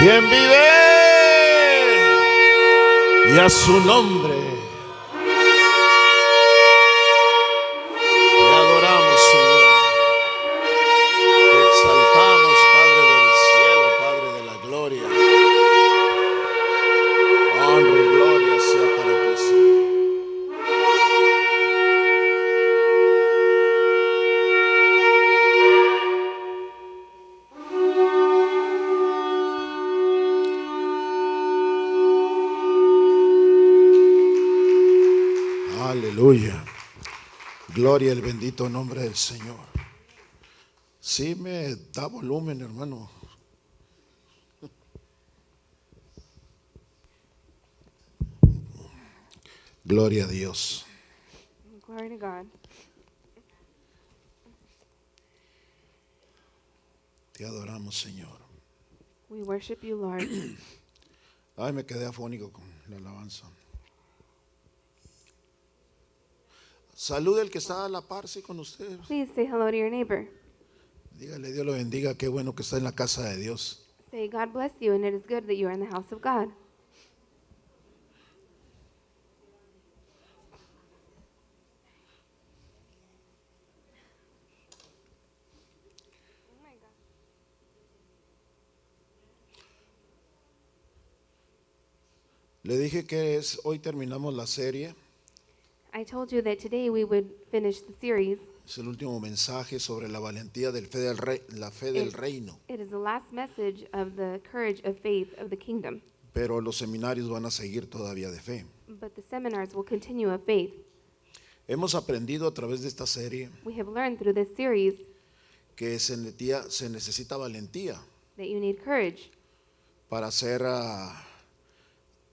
¿Quién vive? Y a su nombre te adoramos, Señor. Te exaltamos, Padre del cielo, Padre de la gloria. Honra y gloria sea para ti, Señor. Aleluya. Gloria al bendito nombre del Señor. Sí me da volumen, hermano. Gloria a Dios. Glory to God. Te adoramos, Señor. We worship you, Lord. Ay, me quedé afónico con la alabanza. Salude al que está a la par, sí, con usted. Please say hello to your neighbor. Dígale, Dios lo bendiga, qué bueno que está en la casa de Dios. Say, God bless you, and it is good that you are in the house of God. Le dije que hoy terminamos la serie. I told you that today we would finish the series. Es el último mensaje sobre la valentía del la fe del reino. It is the last message of the courage of faith of the kingdom. Pero los seminarios van a seguir todavía de fe. But the seminars will continue of faith. Hemos aprendido a través de esta serie We have learned through this series que se necesita valentía that you need courage para ser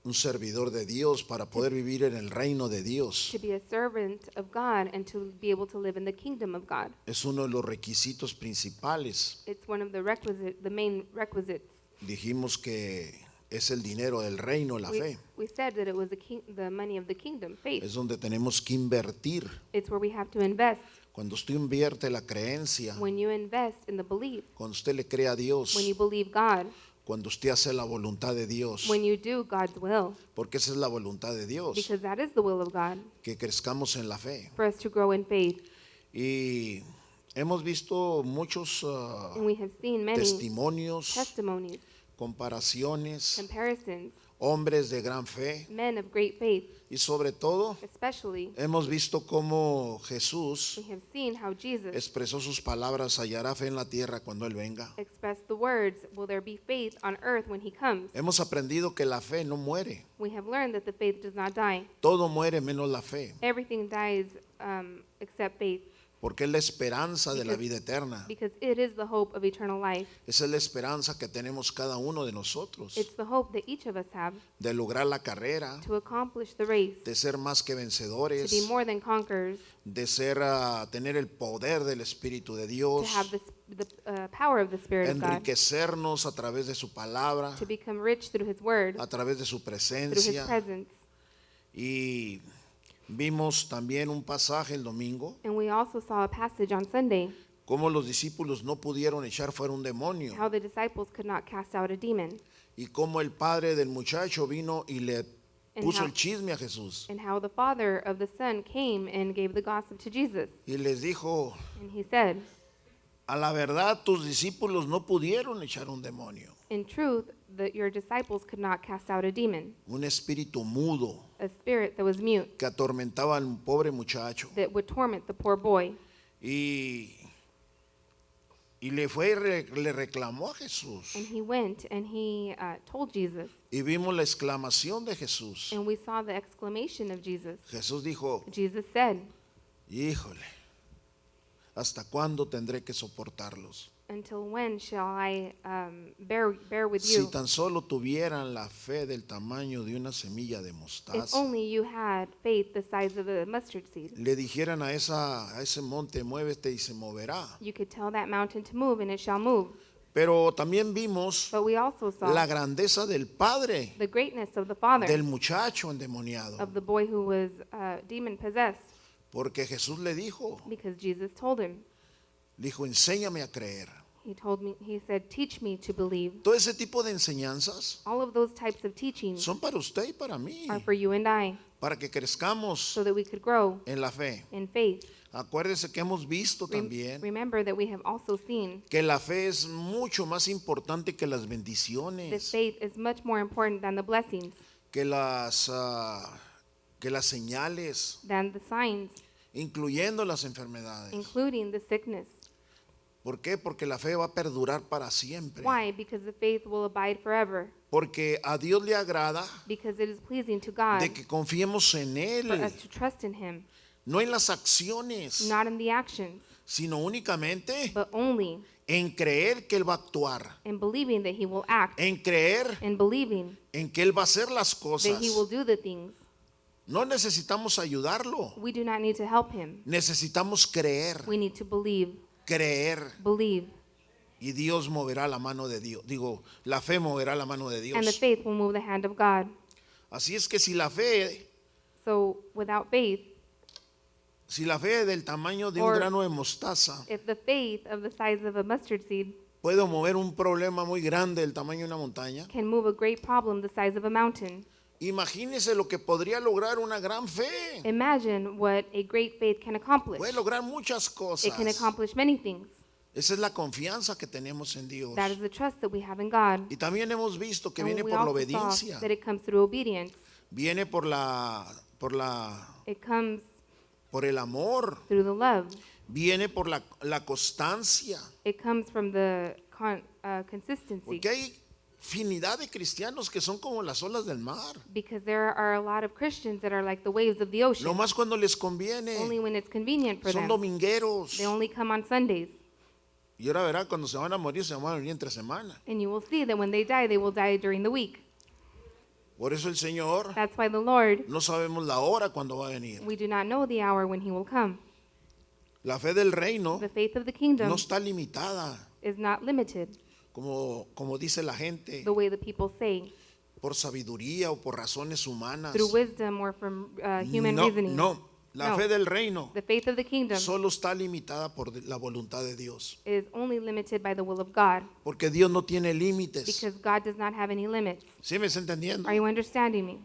un servidor de Dios, para poder vivir en el reino de Dios. to be a servant of God and to be able to live in the kingdom of God. Es uno de los requisitos principales. It's one of the main requisites. Dijimos que es el dinero del reino, la fe. We said that it was the money of the kingdom, faith. Es donde tenemos que invertir. It's where we have to invest. Cuando usted invierte la creencia, When you invest in the belief, cuando usted le cree a Dios, when you believe God, cuando usted hace la voluntad de Dios, when you do God's will, porque esa es la voluntad de Dios, because that is the will of God, que crezcamos en la fe. for us to grow in faith. Y hemos visto muchos And we have seen many testimonios, testimonies, comparaciones, comparisons, hombres de gran fe men of great faith, y sobre todo especially. hemos visto cómo Jesús We have seen how Jesus expresó sus palabras: hallará fe en la tierra cuando Él venga. expressed the words, will there be faith on earth when he comes? Hemos aprendido que la fe no muere, We have learned that the faith does not die. todo muere menos la fe, Everything dies except faith, porque es la esperanza de la vida eterna. because it is the hope of eternal life. Esa es la esperanza que tenemos cada uno de nosotros, It's the hope that each of us have de lograr la carrera, to accomplish the race, de ser más que to vencedores, be more than conquerors, de tener el poder del Espíritu de to Dios, have the power of the Spirit of God, enriquecernos a través de su palabra, to become rich through his word, a través de su through his presencia. presence. Y vimos también un pasaje el domingo, And we also saw a passage on Sunday, cómo los discípulos no pudieron echar fuera un demonio, how the disciples could not cast out a demon, y cómo el padre del muchacho vino y le puso how- el chisme a Jesús and how the father of the son came and gave the gossip to Jesus. y les dijo: And he said, a la verdad tus discípulos no pudieron echar un demonio, in truth, that your disciples could not cast out a demon, un espíritu mudo a spirit that was mute, que atormentaba al pobre muchacho. that would torment the poor boy. Y le fue y le reclamó a Jesús. And he went and he told Jesus. Y vimos la exclamación de Jesús. And we saw the exclamation of Jesus. Jesús dijo: Jesus said, híjole, ¿hasta cuándo tendré que soportarlos? until when shall I bear with Si you? tan solo tuvieran la fe del tamaño de una semilla de If mostaza, only you had faith the size of a mustard seed. le dijeran a ese monte: muévete, y se moverá. You could tell that mountain to move and it shall move. Pero también vimos But we also saw la grandeza del padre the greatness of the father del muchacho endemoniado, of the boy who was demon possessed, porque Jesús le dijo, because Jesus told him, enséñame a creer. He said, teach me to believe. Todo ese tipo de enseñanzas All of those types of teachings son para usted y para mí, are for you and I, para que crezcamos so that we could grow en la fe. in faith. Acuérdese que hemos visto también Remember that we have also seen que la fe es mucho más importante que las that bendiciones, faith is much more important than the blessings, que las señales, than the signs, incluyendo las enfermedades. including the sickness. ¿Por qué? Porque la fe va a perdurar para siempre. Why? Because the faith will abide forever. Porque a Dios le agrada Because it is pleasing to God de que confiemos en for Él, us to trust in Him, no en las acciones, not in the actions, sino únicamente but only en creer que Él va a actuar, in believing that He will act, en creer in believing en que Él va a hacer las that cosas. He will do the things. No necesitamos ayudarlo, We do not need to help Him. necesitamos creer, We need to believe. creer. Y Dios moverá la mano de Dios. Digo, la fe moverá la mano de And the Dios. faith will move the hand of God. Así es que si la fe So without faith, del tamaño de un Or- grano de mostaza if the faith of the size of a mustard seed puede mover un problema muy grande del tamaño de una montaña, can move a great problem the size of a mountain, imagínese lo que podría lograr una gran fe. imagine what a great faith can accomplish. Puede lograr muchas It cosas. can accomplish many things. Esa es la confianza que tenemos en Dios. That is the trust that we have in God. Y también hemos visto que And viene we por la also saw obediencia, that it comes through obedience. viene por It comes el amor, through the love. viene por la constancia. It comes from the consistency. Porque hay infinidad de cristianos que son como las olas del mar. Because there are a lot of Christians that are like the waves of the ocean. Nomás cuando les conviene, Only when it's convenient for son them. domingueros. They only come on Sundays. Y ahora verá, cuando se van a morir entre semana. And you will see that when they will die during the week. Por eso el Señor, That's why the Lord, no sabemos la hora cuando va a venir. we do not know the hour when He will come. La fe del reino The faith of the kingdom no está limitada, is not limited como dice la gente, the way the people say, por sabiduría o por razones humanas. through wisdom or from human No, reasoning. no. La No. fe del reino The faith of the kingdom solo está limitada por la voluntad de Dios. is only limited by the will of God, Porque Dios no tiene límites. because God does not have any limits. ¿Sí me está entendiendo? Are you understanding me?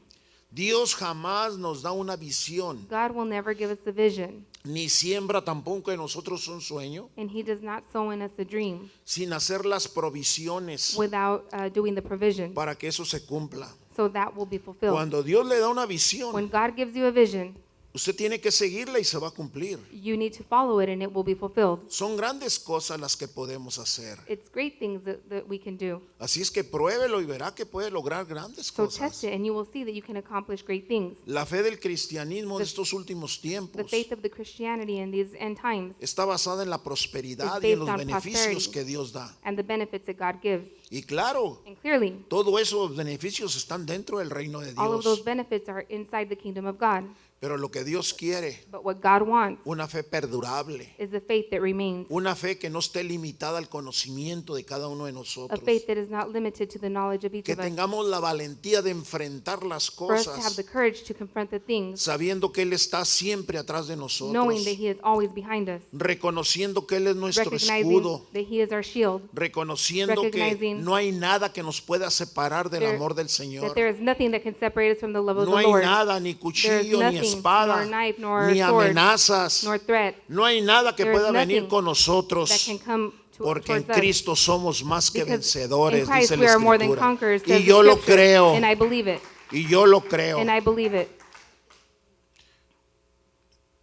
Dios jamás nos da una visión, God will never give us a vision, ni siembra tampoco en nosotros un sueño, and He does not sow in us a dream sin hacer las provisiones without doing the provision, para que eso se cumpla. so that will be fulfilled. Cuando Dios le da una When visión, God gives you a vision, usted tiene que seguirla y se va a cumplir. you need to follow it and it will be fulfilled. Son grandes cosas las que podemos hacer. It's great things that we can do. Así es que pruébelo y verá que puede lograr grandes So test cosas. it and you will see that you can accomplish great things. La fe del cristianismo de estos últimos The tiempos faith of the Christianity in these end times está basada en la prosperidad It's y en based los on beneficios prosperity. que Dios da. and the benefits that God gives. Y claro, And clearly, todos esos beneficios están dentro del reino de all of those Dios. benefits are inside the kingdom of God. Pero lo que Dios quiere, But what God wants una fe perdurable, is a faith that remains, una fe que no esté limitada al conocimiento de cada uno de a nosotros. faith that is not limited to the knowledge of each Que of us. tengamos la valentía de enfrentar las For us to have cosas, the courage to confront the things, sabiendo que Él está siempre atrás de nosotros, knowing that He is always behind us, reconociendo que Él es nuestro recognizing escudo, that He is our shield, reconociendo que recognizing no hay nada que nos pueda separar del there- amor del that Señor. there is nothing that can separate us from the love of No the hay Lord. nada, ni There is cuchillo, ni nothing, espada, nor knife, nor ni sword, amenazas. nor threat No hay nada que There is pueda venir nothing con that nosotros, can come porque en towards us. Cristo somos más que Because in vencedores, Christ dice we la are more than Escritura. conquerors, Y says yo the lo scripture, creo, and I believe it, y yo lo creo. and I believe it.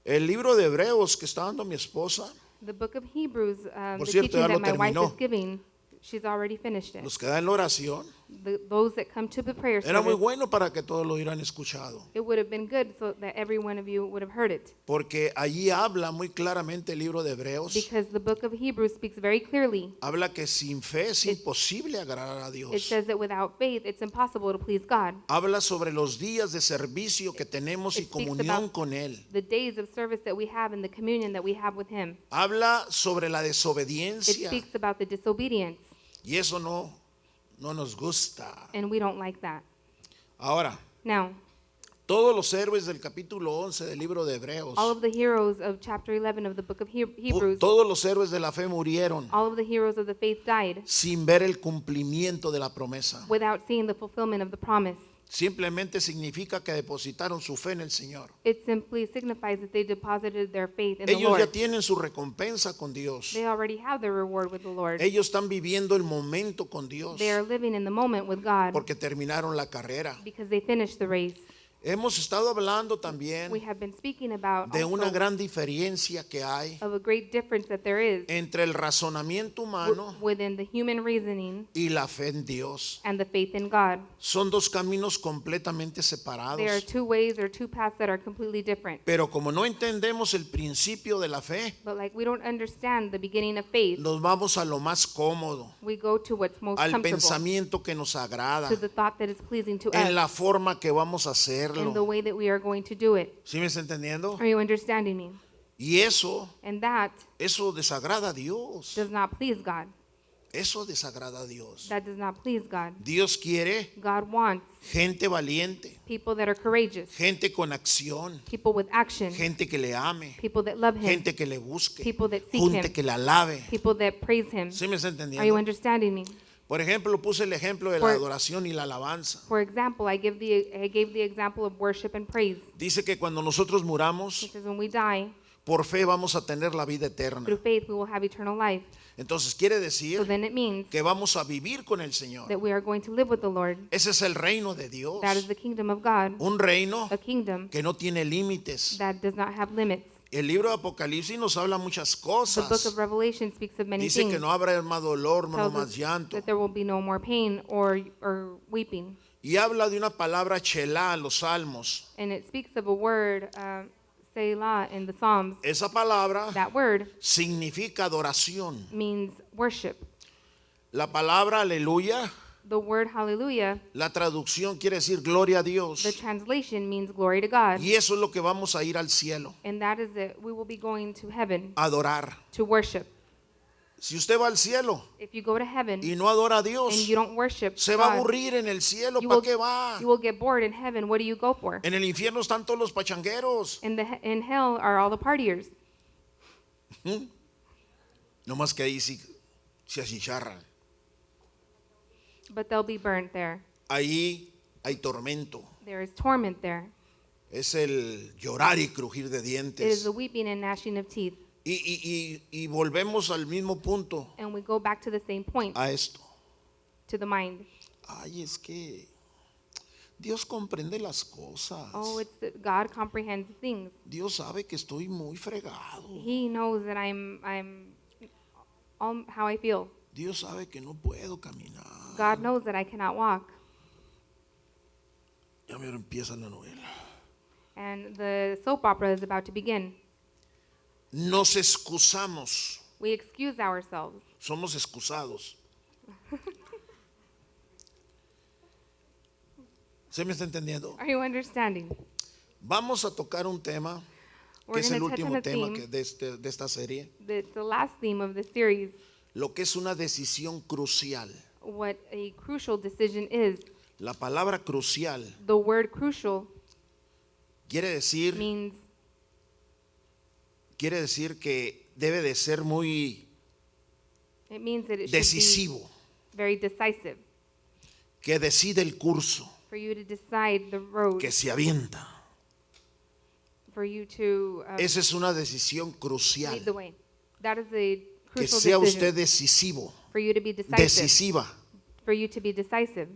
El libro de Hebreos que está dando mi esposa, The book of Hebrews, Por the cierto, teaching ya lo that my wife terminó. is giving, she's already finished it. los que dan la oración, Those that come to the prayer era muy service, bueno para que todos lo hubieran escuchado, it would have been good so that every one of you would have heard it. porque allí habla muy claramente el libro de Hebreos, Because the book of Hebrews speaks very clearly. habla que sin fe es imposible agradar a It Dios. says that without faith, it's impossible to please God. Habla sobre los días de servicio que tenemos y It speaks comunión about con Él. the days of service that we have and the communion that we have with Him. Habla sobre la It desobediencia speaks about the disobedience, y eso no nos gusta. and we don't like that. Ahora, Now, Todos los héroes del capítulo 11 del libro de Hebreos, All of the heroes of chapter 11 of the book of Hebrews, todos los héroes de la fe murieron all of the heroes of the faith died sin ver el cumplimiento de la promesa. without seeing the fulfillment of the promise. Simplemente significa que depositaron su fe en el Señor. It simply signifies that they deposited their faith in the Ellos ya Lord. tienen su recompensa con Dios. They already have their reward with the Lord. Ellos están viviendo el momento con Dios They are living in the moment with God porque terminaron la carrera. because they finished the race. Hemos estado hablando We también have been speaking about de una also gran diferencia que hay of a great difference that there is entre el razonamiento humano within the human reasoning y la fe en Dios. and the faith in God. Son dos caminos completamente There are separados. two ways or two paths that are completely different. Pero como no entendemos el principio de la fe, But like we don't understand the beginning of faith, nos vamos a lo más cómodo, we go to what's most al comfortable, pensamiento que nos agrada, to the thought that is pleasing to en us, la forma que vamos a in the hacerlo. way that we are going to do it. ¿Sí me está entendiendo? Are you understanding me? Y eso And that desagrada a Dios. does not please God. Eso desagrada a Dios. That does not please God. Dios quiere God wants gente valiente, people that are courageous, gente con acción, people with action, gente que le ame, people that love Him, gente que le busque, people that seek gente Him, que le alabe. people that praise Him. ¿Sí me está Are you entendiendo? understanding me? Por ejemplo, puse el ejemplo de la adoración y la alabanza. For example, I gave the example of worship and praise. Dice que cuando nosotros muramos, It says when we die, por fe vamos a tener la vida eterna. through faith we will have eternal life. Entonces quiere So decir then it means que vamos a vivir con el Señor. that we are going to live with the Lord. Ese es el reino de Dios. That is the kingdom of God, Un reino a kingdom que no tiene límites. that does not have limits. El libro de Apocalipsis nos habla muchas The book cosas. of Revelation speaks of many Dice things. que no habrá más dolor, no Tells más us llanto. that there will be no more pain or weeping. Y habla de una palabra chelá, los salmos. And it speaks of a word, Selah, in the Psalms. Esa palabra That word significa adoración. means worship. La palabra aleluya, The word hallelujah, la traducción quiere decir gloria a the Dios. translation means glory to God. Y eso es lo que vamos a ir al cielo, And that is that we will be going to heaven a adorar. to worship. Si usted va al cielo If you go to heaven y no adora a and Dios, you don't worship se va a God, aburrir en el cielo. you ¿Para will, qué va? you will get bored in heaven. What do you go for? En el infierno están todos los pachangueros. In hell are all the partiers. No más que ahí sí se achicharran. But they'll be burnt there. Ahí hay tormento. There is torment there. Es el llorar y crujir de It is dientes. the weeping and gnashing of teeth. Y volvemos al mismo punto, And we go back to the same point, a esto. to the mind. Ay, es que Dios comprende las cosas. Oh, it's that God comprehends things. Dios sabe que estoy muy fregado. He knows that I'm all how I feel. Dios sabe que no puedo caminar. God knows that I cannot walk. Ya me empieza la novela. And the soap opera is about to begin. Nos excusamos. We excuse ourselves. Somos excusados. ¿Se me está entendiendo? Are you understanding? Vamos a tocar un tema que We're es el going to touch on último a tema theme. de esta serie. The last theme of the series, Lo que es una decisión crucial. what a crucial decision is. La palabra crucial The word crucial quiere decir que debe de ser muy it means that it should decisivo, be very decisive que decide el curso, for you to decide the road, que se avienta. for you to Esa es una decisión crucial. lead the way. That is a Que crucial sea decision usted decisivo, for you to be decisive, decisiva for you to be decisive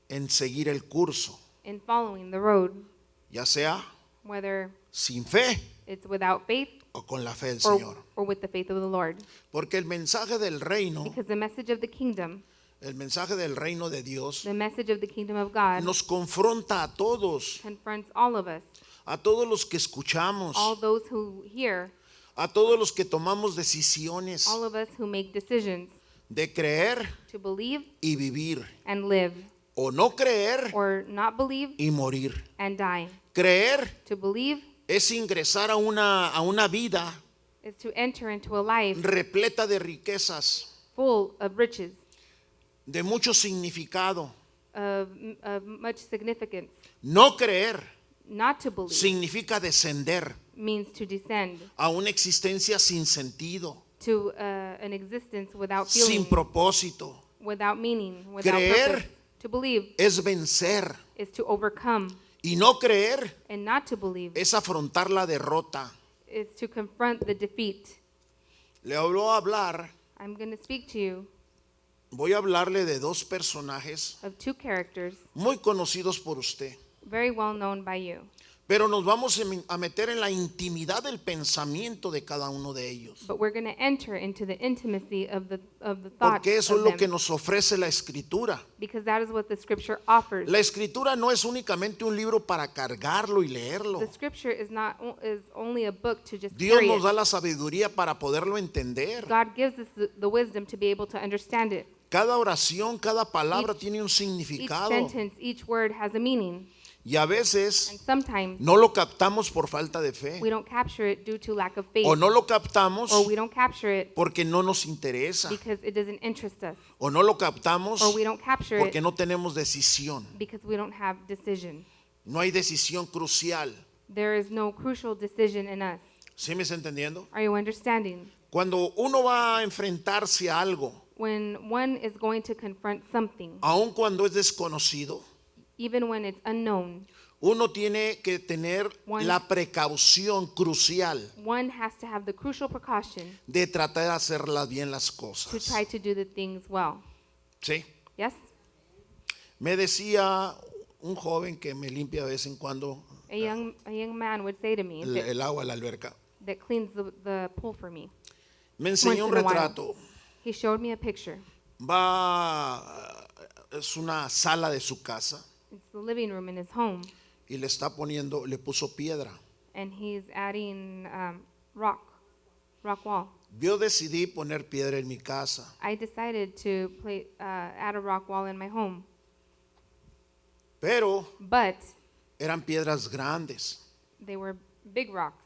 en seguir el curso, in following the road, ya sea whether sin fe it's without faith o con la fe del or, Señor. or with the faith of the Lord. Porque el mensaje del reino, Because the message of the kingdom, el mensaje del reino de Dios the message of the kingdom of God, nos confronta a todos, confronts all of us, a todos los que escuchamos, all those who hear, a todos los que tomamos decisiones all of us who make decisions de creer to believe y vivir, and live, o no creer or not believe y morir. and die. Creer To believe es ingresar a una vida is to enter into a life repleta de riquezas, full of riches, de mucho significado. of much significance. No creer Not to believe significa descender means to descend a una existencia sin sentido, to an existence without sin feeling, propósito. without meaning, without Creer purpose. To believe es vencer, is to overcome, y no creer and not to believe es afrontar la derrota. is to confront the defeat. Le hablo a hablar, I'm going to speak to you voy a hablarle de dos personajes of two characters muy conocidos por usted, very well known by you. pero nos vamos a meter en la intimidad del pensamiento de cada uno de ellos, But we're going to enter into the intimacy of the thoughts porque eso of es lo them, que nos ofrece la Escritura. because that is what the scripture offers. La Escritura no es únicamente un libro para cargarlo y leerlo. The scripture is only a book to just Dios carry nos it. da la sabiduría para poderlo entender. God gives us the wisdom to be able to understand it. Cada oración, cada palabra Each- tiene un Each significado, sentence, each word has a meaning, y a veces and sometimes no lo captamos por falta de fe, we don't capture it due to lack of faith, o no lo captamos or we don't capture it porque no nos interesa, because it doesn't interest us, o no lo captamos or we don't capture porque it no tenemos decisión. because we don't have decision. No hay decisión crucial. There is no crucial decision in us. ¿Sí me está entendiendo? Are you understanding? Cuando uno va a enfrentarse a algo, When one is going to confront something, aun cuando es desconocido, even when it's unknown, uno tiene que tener One- la precaución crucial one has to have the crucial precaution de tratar de hacerlas bien las to cosas. try to do the things well. ¿Sí? Yes? Me decía un joven que me limpia de vez en cuando A young man would say to me el agua de la alberca. that cleans the pool for me. Me enseñó un Once in a while. retrato. He showed me a picture. Es una sala de su casa It's the living room in his home, y le puso piedra. and he's adding rock wall. Yo decidí poner piedra en mi casa, I decided to add a rock wall in my home, pero but eran piedras grandes. they were big rocks.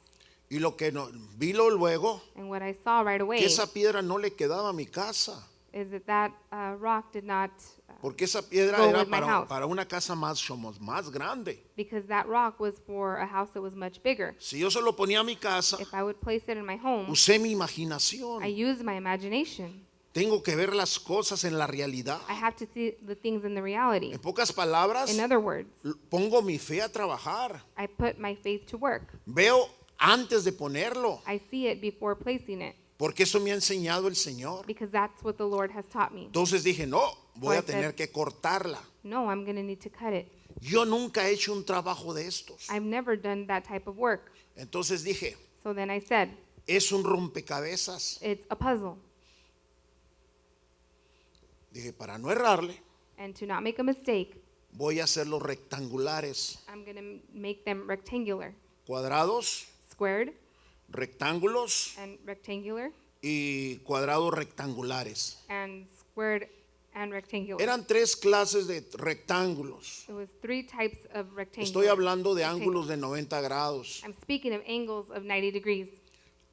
Y lo que no, luego, And what I saw right away que esa piedra no le quedaba a mi casa, is that rock did not, porque esa piedra Go era with my house. para una casa más grande. because that rock was for a house that was much bigger. Si yo se lo ponía a mi casa, If I would place it in my home, usé mi imaginación. I used my imagination. Tengo que ver las cosas en la realidad. I have to see the things in the reality. En pocas palabras, In other words, pongo mi fe a trabajar. I put my faith to work. Veo antes de ponerlo, I see it before placing it, porque eso me ha enseñado el Señor. because that's what the Lord has taught me. Entonces dije, no, voy a So I tener said- que cortarla. No, I'm going to need to cut it. Yo nunca he hecho un trabajo de estos. I've never done that type of work. Entonces dije, So then I said, es un rompecabezas. it's a puzzle. Dije, para no errarle, And to not make a mistake, voy a hacerlos rectangulares, I'm going to make them rectangular. cuadrados, Squared rectángulos and rectangular, y cuadrados rectangulares. and squared and rectangular. Eran 3 clases de rectángulos. It was 3 types of rectangular. Estoy hablando de rectangle. ángulos de 90 grados. I'm speaking of angles of 90 degrees.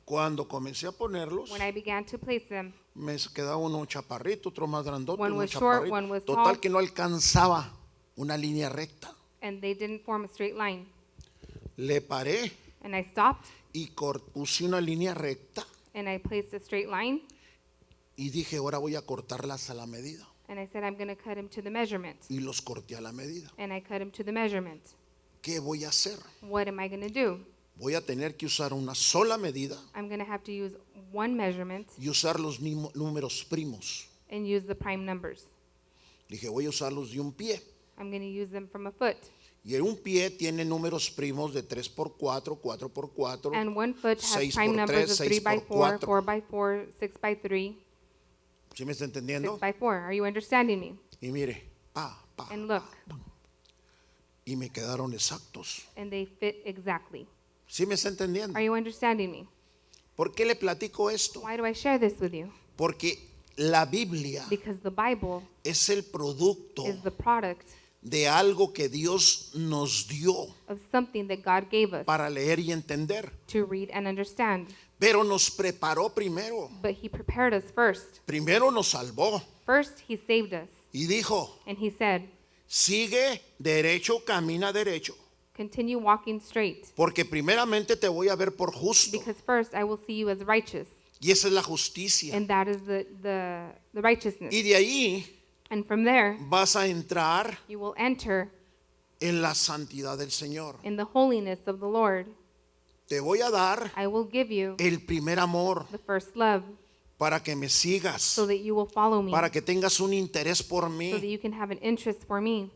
Cuando comencé a ponerlos, When I began to place them, me quedaba uno chaparrito, otro más grandote, One uno was short, chaparrito. one was Total tall. que no alcanzaba una línea recta. and they didn't form a straight line. Le paré And I stopped, y puse una línea recta and I placed a straight line, y dije, ahora voy a cortarlas a la medida. and I said, I'm going to cut him to the measurement. Y los corté a la medida. And I cut him to the measurement. ¿Qué voy a hacer? What am I going to do? Voy a tener que usar una sola medida I'm going to have to use one measurement y usar los números primos. and use the prime numbers. Dije, voy a usarlos de un pie. I'm going to use them from a foot. Y un pie tiene números primos de 3x4, 4x4, And one foot has 6 prime por numbers 3, of 3 by 4, 6x4. 4 by 4, 6 by 3, ¿Sí me está 6 entendiendo? by 4. Are you understanding me? Y mire, And look, y me quedaron exactos. and they fit exactly. ¿Sí me está entendiendo? Are you understanding me? ¿Por qué le platico esto? Why do I share this with you? Porque la Biblia Because the Bible es el producto is the product de algo que Dios nos dio of something that God gave us para leer y entender. to read and understand. Pero nos preparó primero. But He prepared us first. Primero nos salvó First, He saved us. y dijo, And He said, sigue derecho, camina derecho. continue walking straight. Porque primeramente te voy a ver por justo. Because first I will see you as righteous. Y esa es la justicia. And that is the righteousness. Y de ahí And from there, vas a entrar you will enter en la santidad del Señor. in the holiness of the Lord. Te voy a dar I will give you el primer amor the first love para que me sigas, so that you will follow me, para que tengas un interés por so that mí. you can have an interest for me.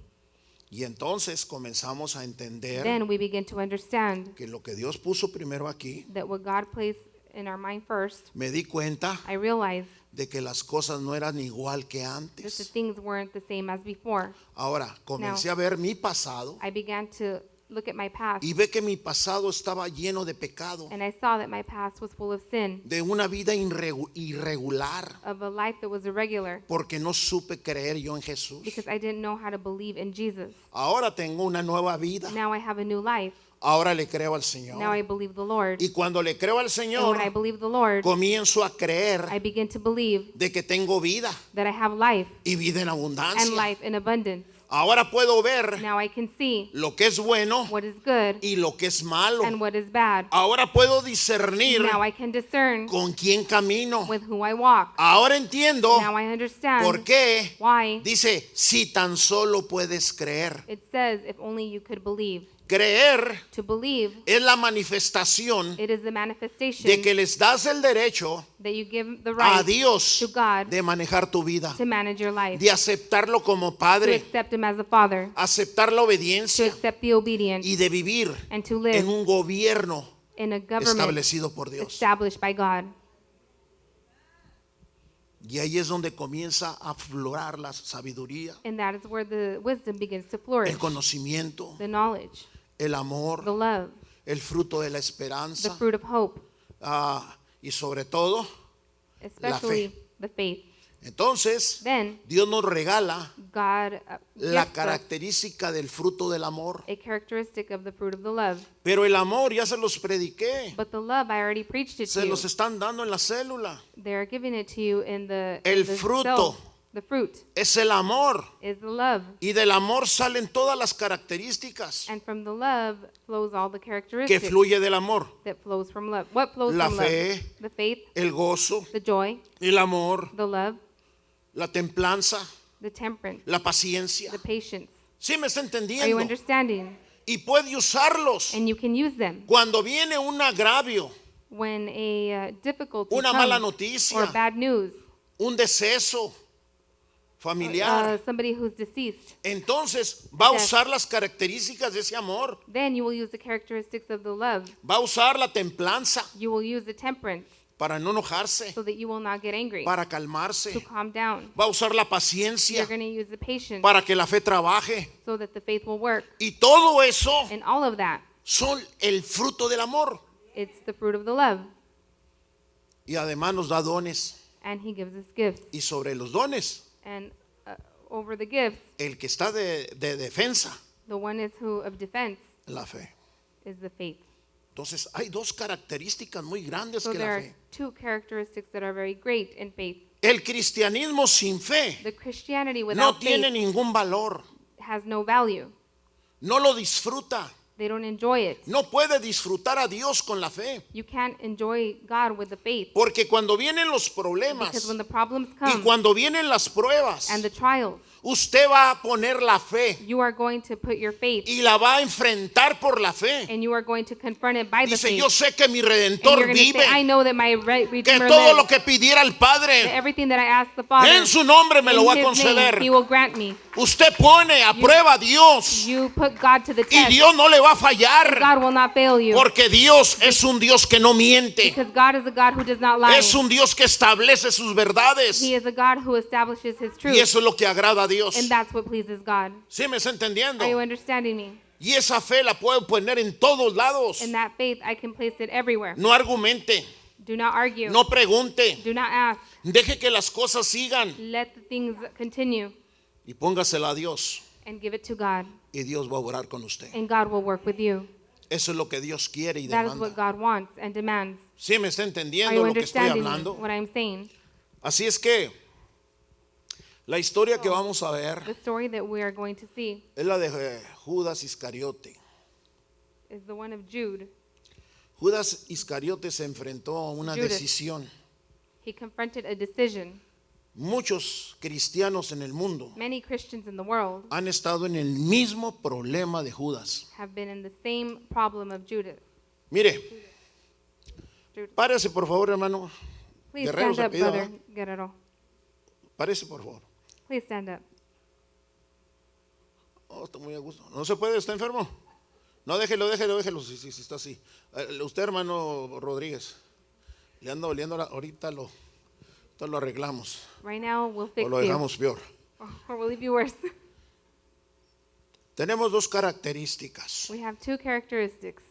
Y entonces comenzamos a entender Then we begin to understand que lo que Dios puso primero aquí, that what God placed in our mind first, me di cuenta I realized de que las cosas no eran igual que that the antes. things weren't the same as before. Ahora, comencé a ver mi pasado I began to look at my past, y ve que mi pasado estaba lleno de pecado, and I saw that my past was full of sin, de una vida irregular, of a life that was irregular, porque no supe creer yo en Jesús. because I didn't know how to believe in Jesus. Ahora tengo una nueva vida. Now I have a new life. Ahora le creo al Now Señor. I believe the Lord. Y cuando le creo al And Señor, when I believe the Lord, comienzo a creer I begin to believe de que tengo vida that I have life y vida en and abundancia. life in abundance. Ahora puedo ver Now I can see lo que es bueno what is good y lo que es malo. and what is bad. Ahora puedo discernir Now I can discern con quién camino. with who I walk. Ahora entiendo Now I understand por qué why dice, si tan solo puedes creer. it says if only you could believe. Creer To believe, es la manifestación it is the manifestation de que les das el derecho that you give the a right Dios to God de manejar tu vida, to manage your life, de aceptarlo como to Padre, accept Him as a Father, aceptar la to obediencia accept the obedience, y de vivir and to en live un gobierno in a government establecido por Dios. established by God. Y ahí es donde comienza a aflorar la sabiduría, And that is where the wisdom begins to flourish, el conocimiento, the knowledge, el the amor, love, el fruto de la the esperanza, fruit of hope, y sobre todo, especially the faith. entonces, Then Dios nos regala God la gives us característica del fruto del amor. a characteristic of the fruit of the love. Pero el amor, ya se los prediqué, But the love, I already preached it to se you. los están dando en la célula. They're giving it to you in the, El in the fruto. cell. The fruit Es el amor. is the love. Y del amor salen todas las características And from the love flows all the que characteristics fluye del amor. that flows from love. What flows La from fe. love? The faith, El gozo, the joy, el amor, the love, la templanza, the temperance, la paciencia. the patience. ¿Sí me está Are you entendiendo? understanding? Y puede usarlos And you can use them cuando viene un agravio, when a difficulty una mala comes, noticia, or bad news, un deceso familiar. somebody who's deceased. Entonces va a Yes. usar las características de ese amor. Then you will use the characteristics of the love. Va a usar la templanza You will use the temperance para no enojarse, so that you will not get angry, para to calmarse. calm down. Va a usar la You're paciencia going to use the patience para que la fe trabaje. so that the faith will work. Y todo eso And all of that, son el fruto del amor. it's the fruit of the love. Y además nos da dones. And He gives us gifts. Y sobre los dones, And over the gifts, el que está de defensa, the one is who of defense la fe. is the faith. Entonces hay dos características muy grandes So que there la are fe. two characteristics that are very great in faith. El cristianismo sin fe The Christianity no without tiene faith ningún valor. has no value. No lo disfruta. They don't enjoy it. No puede disfrutar a Dios con la fe. You can't enjoy God with the faith, Porque cuando vienen los problemas because when the problems y come cuando vienen las pruebas, and the trials, usted va a poner la fe you are going to put your faith y la va a enfrentar por la fe. and you are going to confront it by the Dice, faith. yo sé que mi And you're Redentor going to say, I vive, know that my que Redeemer todo lo lives. que pidiera el That Padre, everything that I ask the Father en su nombre me lo va a in His name, conceder. He will grant me. Usted pone a prueba a Dios You put God to the y test. Dios no le va a fallar, God will not fail you. porque Dios es un Dios que no miente. Because God is a God who does not lie. Es un Dios que establece sus verdades. He is a God who establishes His truth. Y eso es lo que agrada a Dios. And that's what pleases God. ¿Sí me está entendiendo? Are you understanding me? Y esa fe la puedo poner en todos lados. In that faith, I can place it everywhere. No argumente, Do not argue. no pregunte. Do not ask. Deje que las cosas sigan Let the things continue y póngasela a Dios. and give it to God. Y Dios va a orar con usted. And God will work with you. Eso es lo que Dios quiere y That is what demanda. God wants and demands. ¿Sí me está Are entendiendo you lo que estoy understanding hablando? what I'm saying? Así es que la historia que vamos a ver The story that we are going to see es la de Judas Iscariote. is the one of Jude. Judas Iscariote se enfrentó a una Judas. decisión. He confronted a decision. Muchos cristianos en el mundo Many Christians in the world han estado en el mismo problema de Judas. have been in the same problem of Judas. Mire, Jude. párese por favor, hermano. Please Guerrero stand se up, pidió, Brother ¿ah? Guerrero. Párese por favor. Please stand up. Oh, está muy a gusto. No se puede, está enfermo. No, déjelo, si está así. Usted, hermano Rodríguez, le anda oliendo, ahorita lo arreglamos. Right now, we'll O fix lo you. dejamos peor. Or we'll leave you worse. Tenemos dos características. We have two characteristics.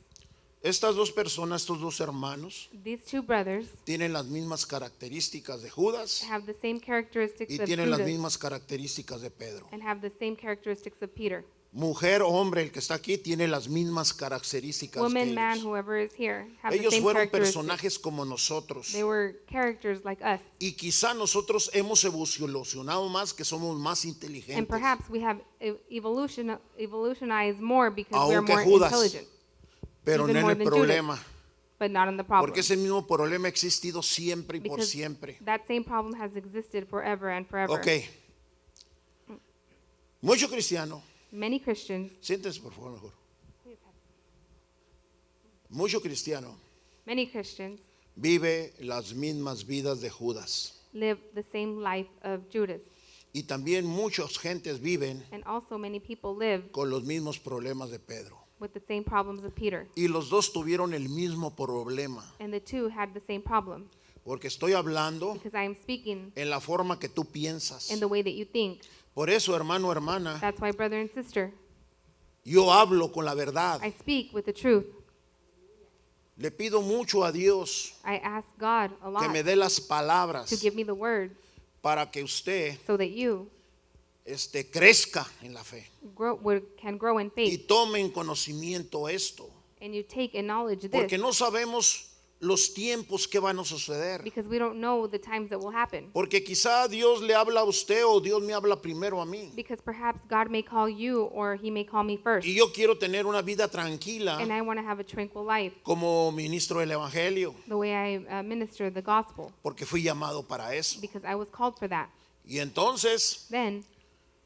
Estas dos personas, estos dos hermanos, These two brothers tienen las mismas características de Judas have the same characteristics y of tienen las Judas mismas características de Pedro. and have the same characteristics of Peter. Mujer o hombre, el que está aquí, tiene las mismas características que Woman, man, ellos. whoever is here, have the Ellos same fueron characteristics. personajes como nosotros. They were characters like us. Y quizá nosotros hemos evolucionado más, que somos más And inteligentes. perhaps we have evolutionized more because we are Aunque more Judas, intelligent. pero no even en more el than problema. But not in the problem. Porque ese mismo problema ha existido siempre y por Because siempre. that same problem has existed forever and forever. Ok. Mucho cristiano. Many Christians, Siéntense por favor mejor. Mucho cristiano many Christians vive las mismas vidas de Judas. live the same life of Judas. Y también muchas gentes viven And also many people live con los mismos problemas de Pedro. with the same problems of Peter. Y los dos tuvieron el mismo problema. And the two had the same problem. Porque estoy hablando Because I am speaking en la forma que tú piensas. in the way that you think. Por eso, hermano, hermana, That's why, brother and sister, yo hablo con la verdad. I speak with the truth. Le pido mucho a Dios I ask God a que lot me dé las to palabras give me the words para que usted so that you crezca en la fe can grow in y faith tome en conocimiento esto. and you take and knowledge this, Porque no sabemos los tiempos que van a suceder. because we don't know the times that will happen. Porque quizá Dios le habla a usted o Dios me habla primero a mí. Because perhaps God may call you or he may call me first. Y yo quiero tener una vida And tranquila I want to have a tranquil life como ministro del Evangelio, the way I minister the gospel, porque fui llamado para eso. because I was called for that. Y entonces, Then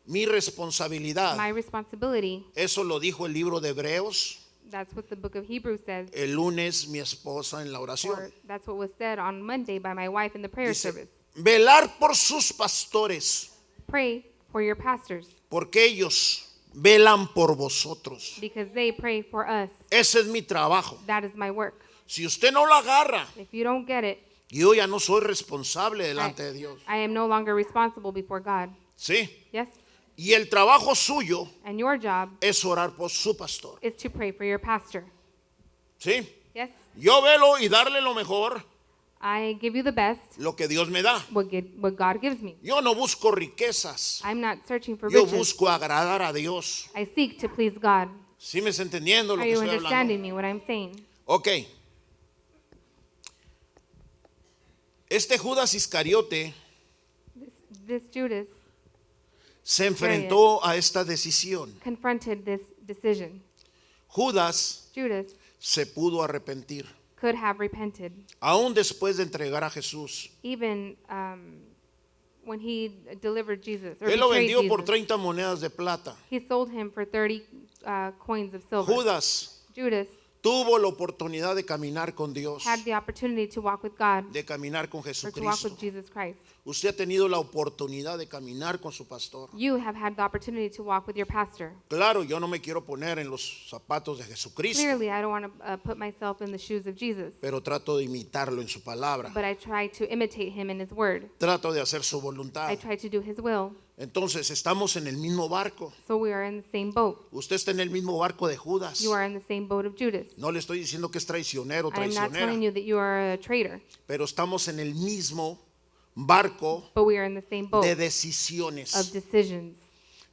mi responsabilidad, my responsibility, eso lo dijo el libro de Hebreos, that's what the book of Hebrews says, el lunes mi esposa en la or oración. that's what was said on Monday by my wife in the prayer Dice, service. velar por sus pastores, Pray for your pastors, porque ellos velan por vosotros. because they pray for us. Ese es mi trabajo. That is my work. Si usted no lo agarra, If you don't get it, yo ya no soy responsable delante de Dios. I am no longer responsible before God. ¿Sí? Yes? Y el trabajo suyo And your job es orar por su pastor. is to pray for your pastor. ¿Sí? Yes? Yo velo y darle lo mejor, I give you the best, lo que Dios me da. what God gives me. Yo no busco riquezas. I'm not searching for Yo riches. busco agradar a Dios. I seek to please God. ¿Sí me está entendiendo lo Are que you estoy hablando? understanding me, what I'm saying? Ok. Este Judas Iscariote This Judas se enfrentó a esta decisión. confronted this decision. Judas Judas se pudo arrepentir, could have repented, aún después de entregar a Jesús. even when he delivered Jesus, or Él lo betrayed vendió por Jesus. 30 monedas de plata. He sold him for 30 coins of silver. Judas Judas tuvo la oportunidad de caminar con Dios, had the opportunity to walk with God, de caminar con or to walk Jesucristo. with Jesus Christ. Usted ha tenido la oportunidad de caminar con su pastor. You have had the opportunity to walk with your pastor. Claro, yo no me quiero poner en los zapatos de Jesucristo, Clearly, I don't want to put myself in the shoes of Jesus, pero trato de imitarlo en su palabra. but I try to imitate him in his word. Trato de hacer su voluntad. I try to do his will. Entonces, estamos en el mismo barco. So we are in the same boat. Usted está en el mismo barco de Judas. You are in the same boat of Judas. No le estoy diciendo que es traicionero o I'm not traicionera, telling you that you are a traitor, pero estamos en el mismo barco but we are in the same boat de of decisiones. decisions.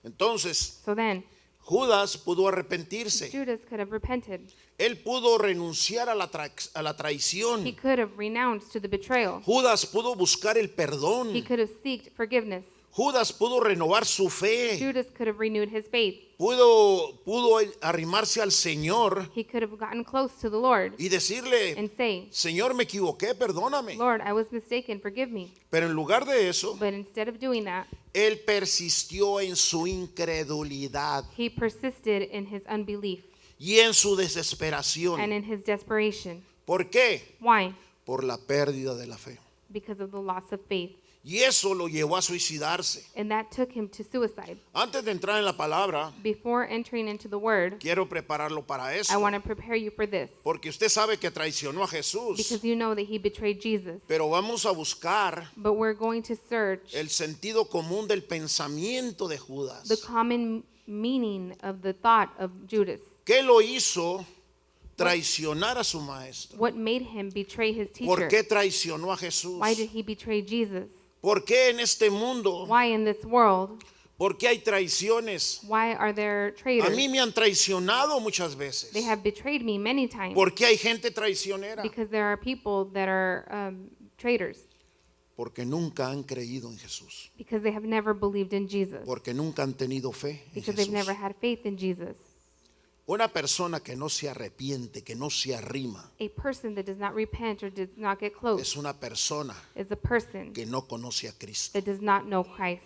Entonces, So then, Judas pudo arrepentirse. Judas could have repented. Él pudo renunciar a la He traición. could have renounced to the betrayal. Judas pudo buscar el perdón. He could have sought forgiveness. Judas pudo renovar su fe, Judas could have renewed his faith. pudo arrimarse al Señor He could have gotten close to the Lord y decirle, and say, Señor, me equivoqué, perdóname. Lord, I was mistaken, forgive me. Pero en lugar de eso, But instead of doing that, él persistió en su incredulidad he persisted in his unbelief y en su and desesperación. in his desperation. ¿Por qué? Why? Por la pérdida de la fe. Because of the loss of faith. Y eso lo llevó a suicidarse. And that took him to suicide. Antes de entrar en la palabra, Before entering into the word, quiero prepararlo para I eso. want to prepare you for this. Porque usted sabe que traicionó a Jesús. Because you know that he betrayed Jesus. Pero vamos a buscar But we're going to search el sentido común del pensamiento de the Judas. common meaning of the thought of Judas. ¿Qué lo hizo traicionar a su maestro? What made him betray his ¿Por teacher? qué traicionó a Jesús? Why did he betray Jesus? ¿Por qué en este mundo? Why in this world? ¿Por qué hay traiciones? Why are there A traitors? mí me han traicionado muchas veces. They have betrayed me many times. ¿Por qué hay gente traicionera? Because there are people that are traitors. Porque nunca han creído en Jesús. Because they have never believed in Jesus. Porque nunca han tenido fe en Because they've Jesús. never had faith in Jesus. Una persona que no se arrepiente, que no se arrima, A person that does not repent or does not get close es una persona is a person que no conoce a Cristo. that does not know Christ.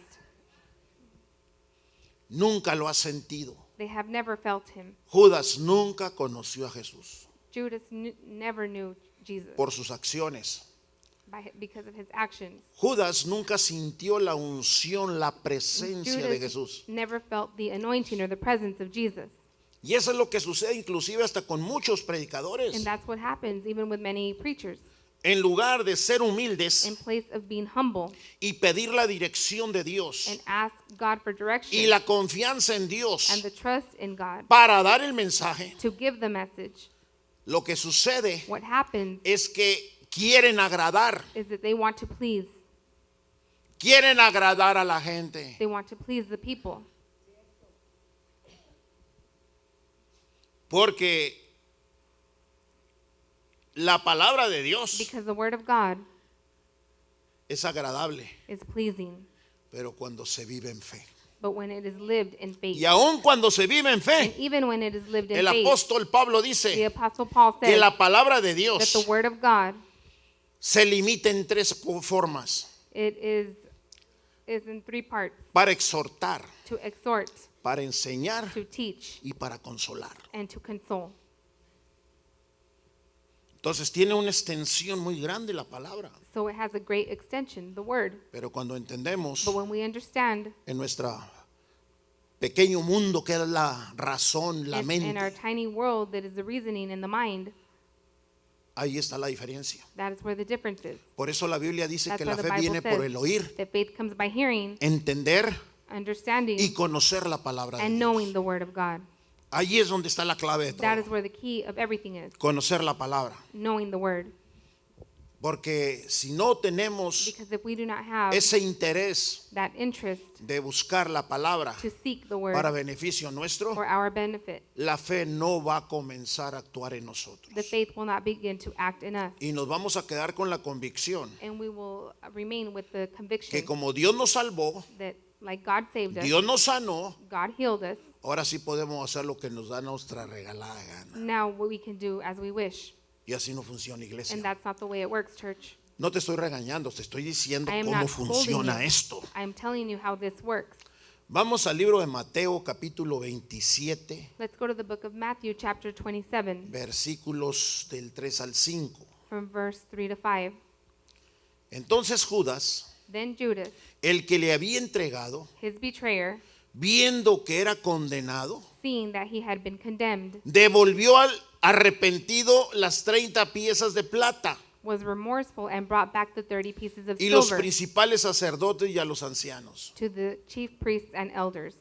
Nunca lo ha sentido. They have never felt him. Judas nunca conoció a Jesús Judas never knew Jesus por sus acciones. because of his actions. Judas nunca sintió la unción, la presencia de Jesús. Judas never felt the anointing or the presence of Jesus. Y eso es lo que sucede inclusive hasta con muchos predicadores. And that's what happens even with many preachers. En lugar de ser humildes In place of being humble y pedir la dirección de Dios and ask God for y direction la confianza en Dios and the trust in God para dar el mensaje, to give the message, lo que sucede what happens es que quieren agradar is that they want to please. Quieren agradar a la gente. They want to please the people. Porque la palabra de Dios Because the word of God es agradable, is pleasing. pero cuando se vive en fe. But when it is lived in faith, Y aun cuando se vive en and fe, even when it is lived in el faith, apóstol Pablo the dice Apostle Paul que says la palabra de that Dios the word of God, se limita en tres formas: it is in three parts: para exhortar, to exhort, para enseñar to teach, y para consolar. and to console. Entonces tiene una extensión muy grande la palabra, So it has a great extension, the word. pero cuando entendemos But when we understand en nuestro pequeño mundo que es la razón, la in our mente, tiny world that is the reasoning in the mind, ahí está la diferencia. that is where the difference is. Por eso la Biblia dice That's que why la the fe Bible viene por el oír, says that faith comes by hearing, entender understanding, y conocer la palabra de and knowing Dios. the word of God. Ahí es donde está la clave de That is todo. where the key of everything is, Conocer la palabra. knowing the word. Porque si no tenemos Because if we do not have ese interés that interest de buscar la palabra to seek the word para beneficio nuestro, for our benefit, la fe no va a comenzar a actuar en nosotros. the faith will not begin to act in us. Y nos vamos a quedar con la convicción And we will remain with the conviction que como Dios nos salvó, that like God saved us, Dios nos sanó, God healed us, ahora sí podemos hacer lo que nos da nuestra regalada gana. now what we can do as we wish. Y así no funciona, iglesia. And that's not the way it works, church. No te estoy regañando, te estoy diciendo I am cómo not scolding funciona you. esto. I'm telling you how this works. Vamos al libro de Mateo capítulo 27, Let's go to the book of Matthew, chapter 27, versículos del 3 al 5. from verse 3 to 5. Entonces Judas, Then Judas, el que le había entregado, his betrayer, viendo que era condenado, seeing that he had been condemned, devolvió al arrepentido las 30 piezas de plata was remorseful and brought back the 30 pieces of y los silver principales sacerdotes y a los ancianos. to the chief priests and elders.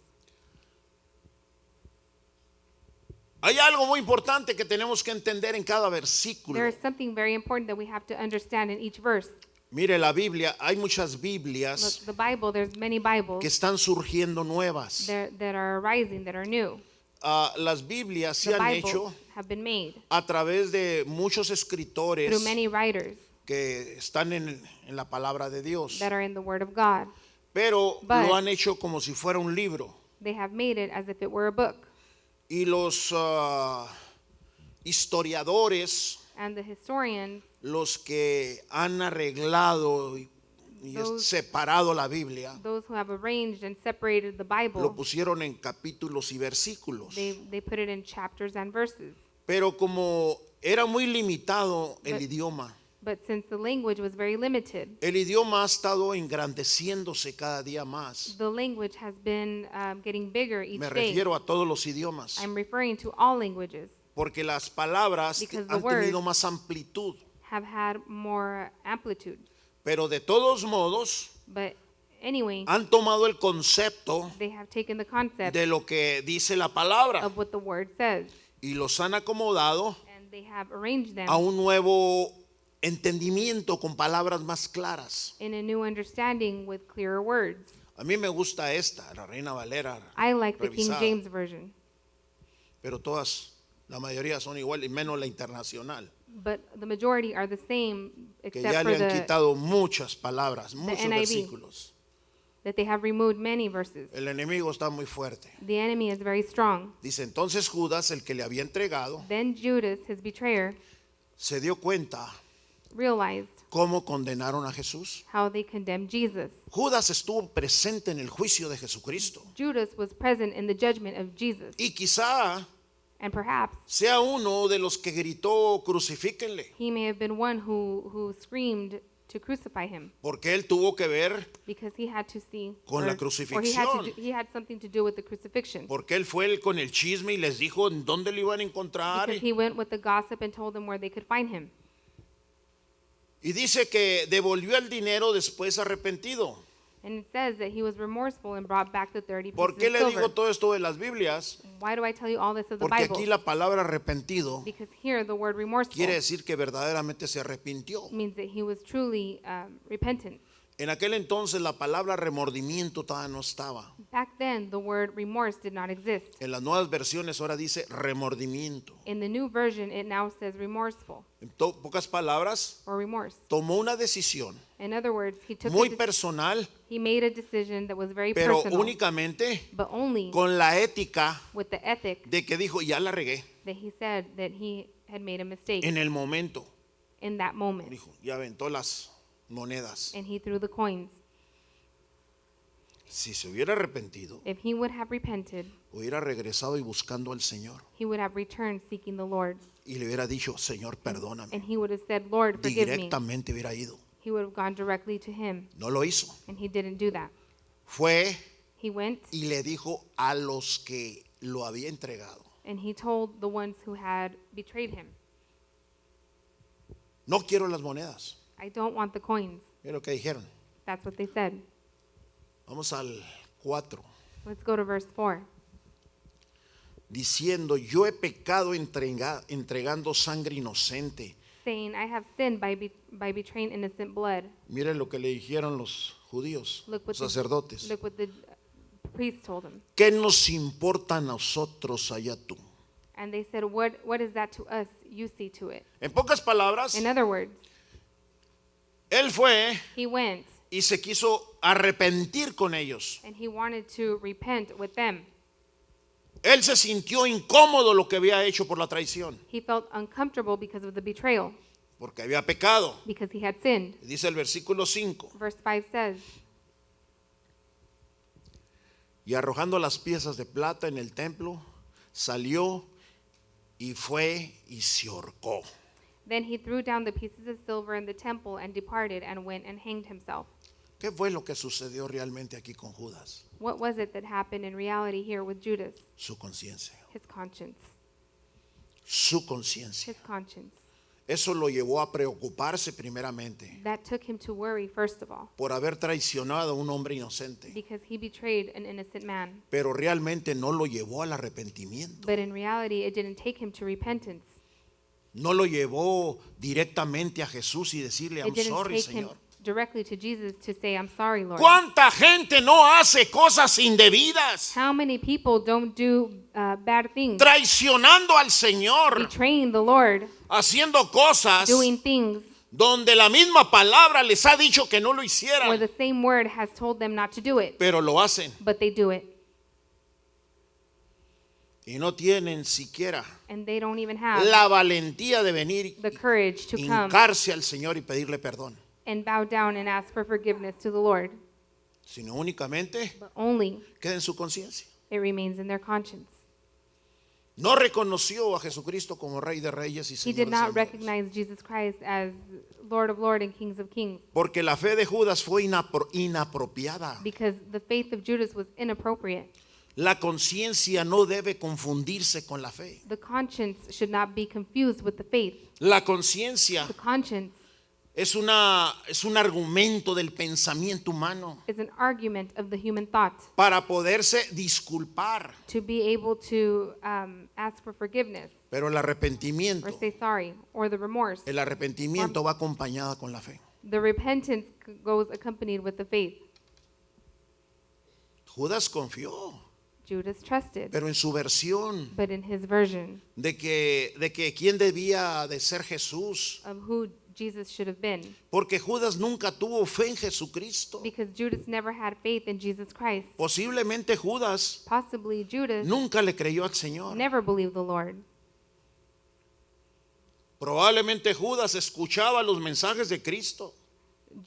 Hay algo muy importante que tenemos que entender en cada There versículo. is something very important that we have to understand in each verse. Mire la Biblia, hay muchas Look, Biblias the Bible, there's many Bibles que están surgiendo nuevas. that are arising, that are new. Las Biblias se The han Bibles hecho have been made a través de muchos escritores through many writers que están en la palabra de Dios. that are in the Word of God. pero But- lo han hecho como si fuera un libro. They have made it as if it were a book. Y los historiadores, And the historians, los que han arreglado y Those- separado la Biblia, those who have arranged and separated the Bible, lo pusieron en capítulos y versículos. they put it in chapters and verses. Pero como era muy limitado el But- idioma, But since the language was very limited, el idioma ha estado engrandeciéndose cada día más. the language has been getting bigger each Me day. refiero a todos los idiomas, I'm referring to all languages porque las palabras Because the han tenido words- más amplitud. have had more amplitude. Pero de todos modos, But anyway, han tomado el concepto they have taken the concept de lo que dice la palabra of what the word says y los han acomodado and they have arranged them a un nuevo entendimiento con palabras más claras. in a new understanding with clearer words. A mí me gusta esta, la Reina Valera, I like the King revisada, James Version, pero todas, la mayoría son iguales, y menos la internacional, but the majority are the same que except ya for le han the quitado muchas palabras, muchos NIV. versículos. that they have removed many verses. El enemigo está muy fuerte. The enemy is very strong. Dice, entonces Judas, el que le había entregado, Then Judas, his betrayer, se dio cuenta realized cómo condenaron a Jesús. how they condemned Jesus. Judas estuvo presente en el juicio de Jesucristo. Judas was present in the judgment of Jesus, Y quizá and perhaps sea uno de los que gritó, crucifíquenle, he may have been one who screamed to crucify him porque él tuvo que ver, because he had to see Con la or crucifixión. he had something to do with the crucifixion. porque él fue el con el chisme y les dijo en dónde lo iban a encontrar. Because he went with the gossip and told them where they could find him. Y dice que devolvió el dinero después arrepentido. And it says that he was remorseful and brought back the 30 ¿Por pieces qué of le silver. digo todo esto de las Biblias? Why do I tell you all this of the Porque Bible? aquí la palabra arrepentido Because here the word remorseful quiere decir que verdaderamente se arrepintió. means that he was truly repentant. En aquel entonces la palabra remordimiento todavía no estaba. Back then, the word remorse did not exist. En las nuevas versiones ahora dice remordimiento. In the new version, it now says remorseful En pocas palabras, or remorse. tomó una decisión In other words, he took muy a personal, he made a decision that was very pero personal, únicamente but only con la ética with the ethic de que dijo, ya la regué that he said that he had made a mistake en el momento. in that moment, Dijo, y aventó las monedas. and he threw the coins. Si se hubiera arrepentido, If he would have repented, hubiera regresado y buscando al Señor he would have returned seeking the Lord, y le hubiera dicho, Señor, perdóname. and he would have said, Lord, forgive me. Directamente hubiera ido. He would have gone directly to him, No lo hizo. and he didn't do that. Fue He went y le dijo a los que lo había entregado, and he told the ones who had betrayed him, no quiero las monedas. I don't want the coins. Mira lo que dijeron. That's what they said. Vamos al 4. Let's go to verse 4. Diciendo, yo he pecado entregando sangre inocente. Saying, I have sinned by betraying innocent blood. Miren lo que le dijeron los judíos, Look what sacerdotes. Look what the priest told him. ¿Qué nos importa a nosotros allá tú? And they said, what is that to us? You see to it. En pocas palabras, In other words, él fue he went y se quiso arrepentir con ellos. and he wanted to repent with them. Él se sintió incómodo lo que había hecho por la traición, He felt uncomfortable because of the betrayal, porque había pecado. because he had sinned. Dice el versículo 5. Verse 5 says, Y arrojando las piezas de plata en el templo, salió y fue y se ahorcó. Then he threw down the pieces of silver in the temple and departed and went and hanged himself. ¿Qué fue lo que sucedió realmente aquí con Judas? What was it that happened in reality here with Judas? Su conciencia. His conscience. Su conciencia. His conscience. Eso lo llevó a preocuparse primeramente That took him to worry, first of all, por haber traicionado a un hombre inocente, because he betrayed an innocent man. pero realmente no lo llevó al arrepentimiento. But in reality, it didn't take him to repentance. No lo llevó directamente a Jesús y decirle, It I'm didn't sorry, take him Señor. directly to Jesus to say, I'm sorry, Lord. ¿Cuánta gente no hace cosas indebidas? How many people don't do bad things? Traicionando al Señor, Betraying the Lord, haciendo cosas doing things donde la misma palabra les ha dicho que no lo where hicieran, the same word has told them not to do it, pero lo hacen but they do it. y no tienen siquiera And they don't even have la valentía de venir, the courage to come hincarse al Señor y pedirle perdón, and bow down and ask for forgiveness to the Lord, sino únicamente but only queda en su conciencia. it remains in their conscience. No reconoció a Jesucristo como Rey de Reyes y He Señor did de not Señores, recognize Jesus Christ as Lord of Lords and Kings of Kings porque la fe de Judas fue inapropiada. because the faith of Judas was inappropriate. La conciencia no debe confundirse con la fe. The conscience should not be confused with the faith. La conciencia The conscience es un argumento del pensamiento humano is an argument of the human thought para poderse disculpar, to be able to ask for forgiveness pero el or arrepentimiento, say sorry, or the remorse. el arrepentimiento va acompañado con la fe. The repentance goes accompanied with the faith. Judas confió, Judas trusted, pero en su versión but in his version de que quién debía de ser Jesús, of who Jesus should have been, porque Judas nunca tuvo fe en Jesucristo. because Judas never had faith in Jesus Christ. Posiblemente Judas Possibly Judas nunca le creyó al Señor. never believed the Lord. Probablemente Judas escuchaba los mensajes de Cristo.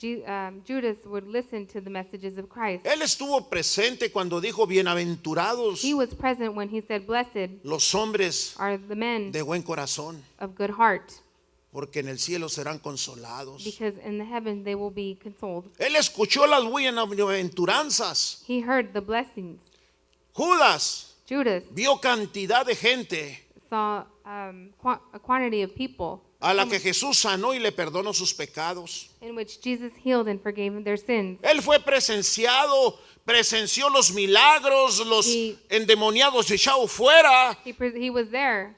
Judas would listen to the messages of Christ. Él estuvo presente cuando dijo, bienaventurados He was present when he said, "Blessed los hombres are the men de buen corazón, of good heart, porque en el cielo serán consolados. because in the heaven they will be consoled." Él escuchó las bienaventuranzas. He heard the blessings. Judas Judas vio cantidad de gente saw a quantity of people a la que Jesús sanó y le perdonó sus pecados. in which Jesus healed and forgave their sins. Él fue presenció los milagros, los He- endemoniados echados fuera. He was there.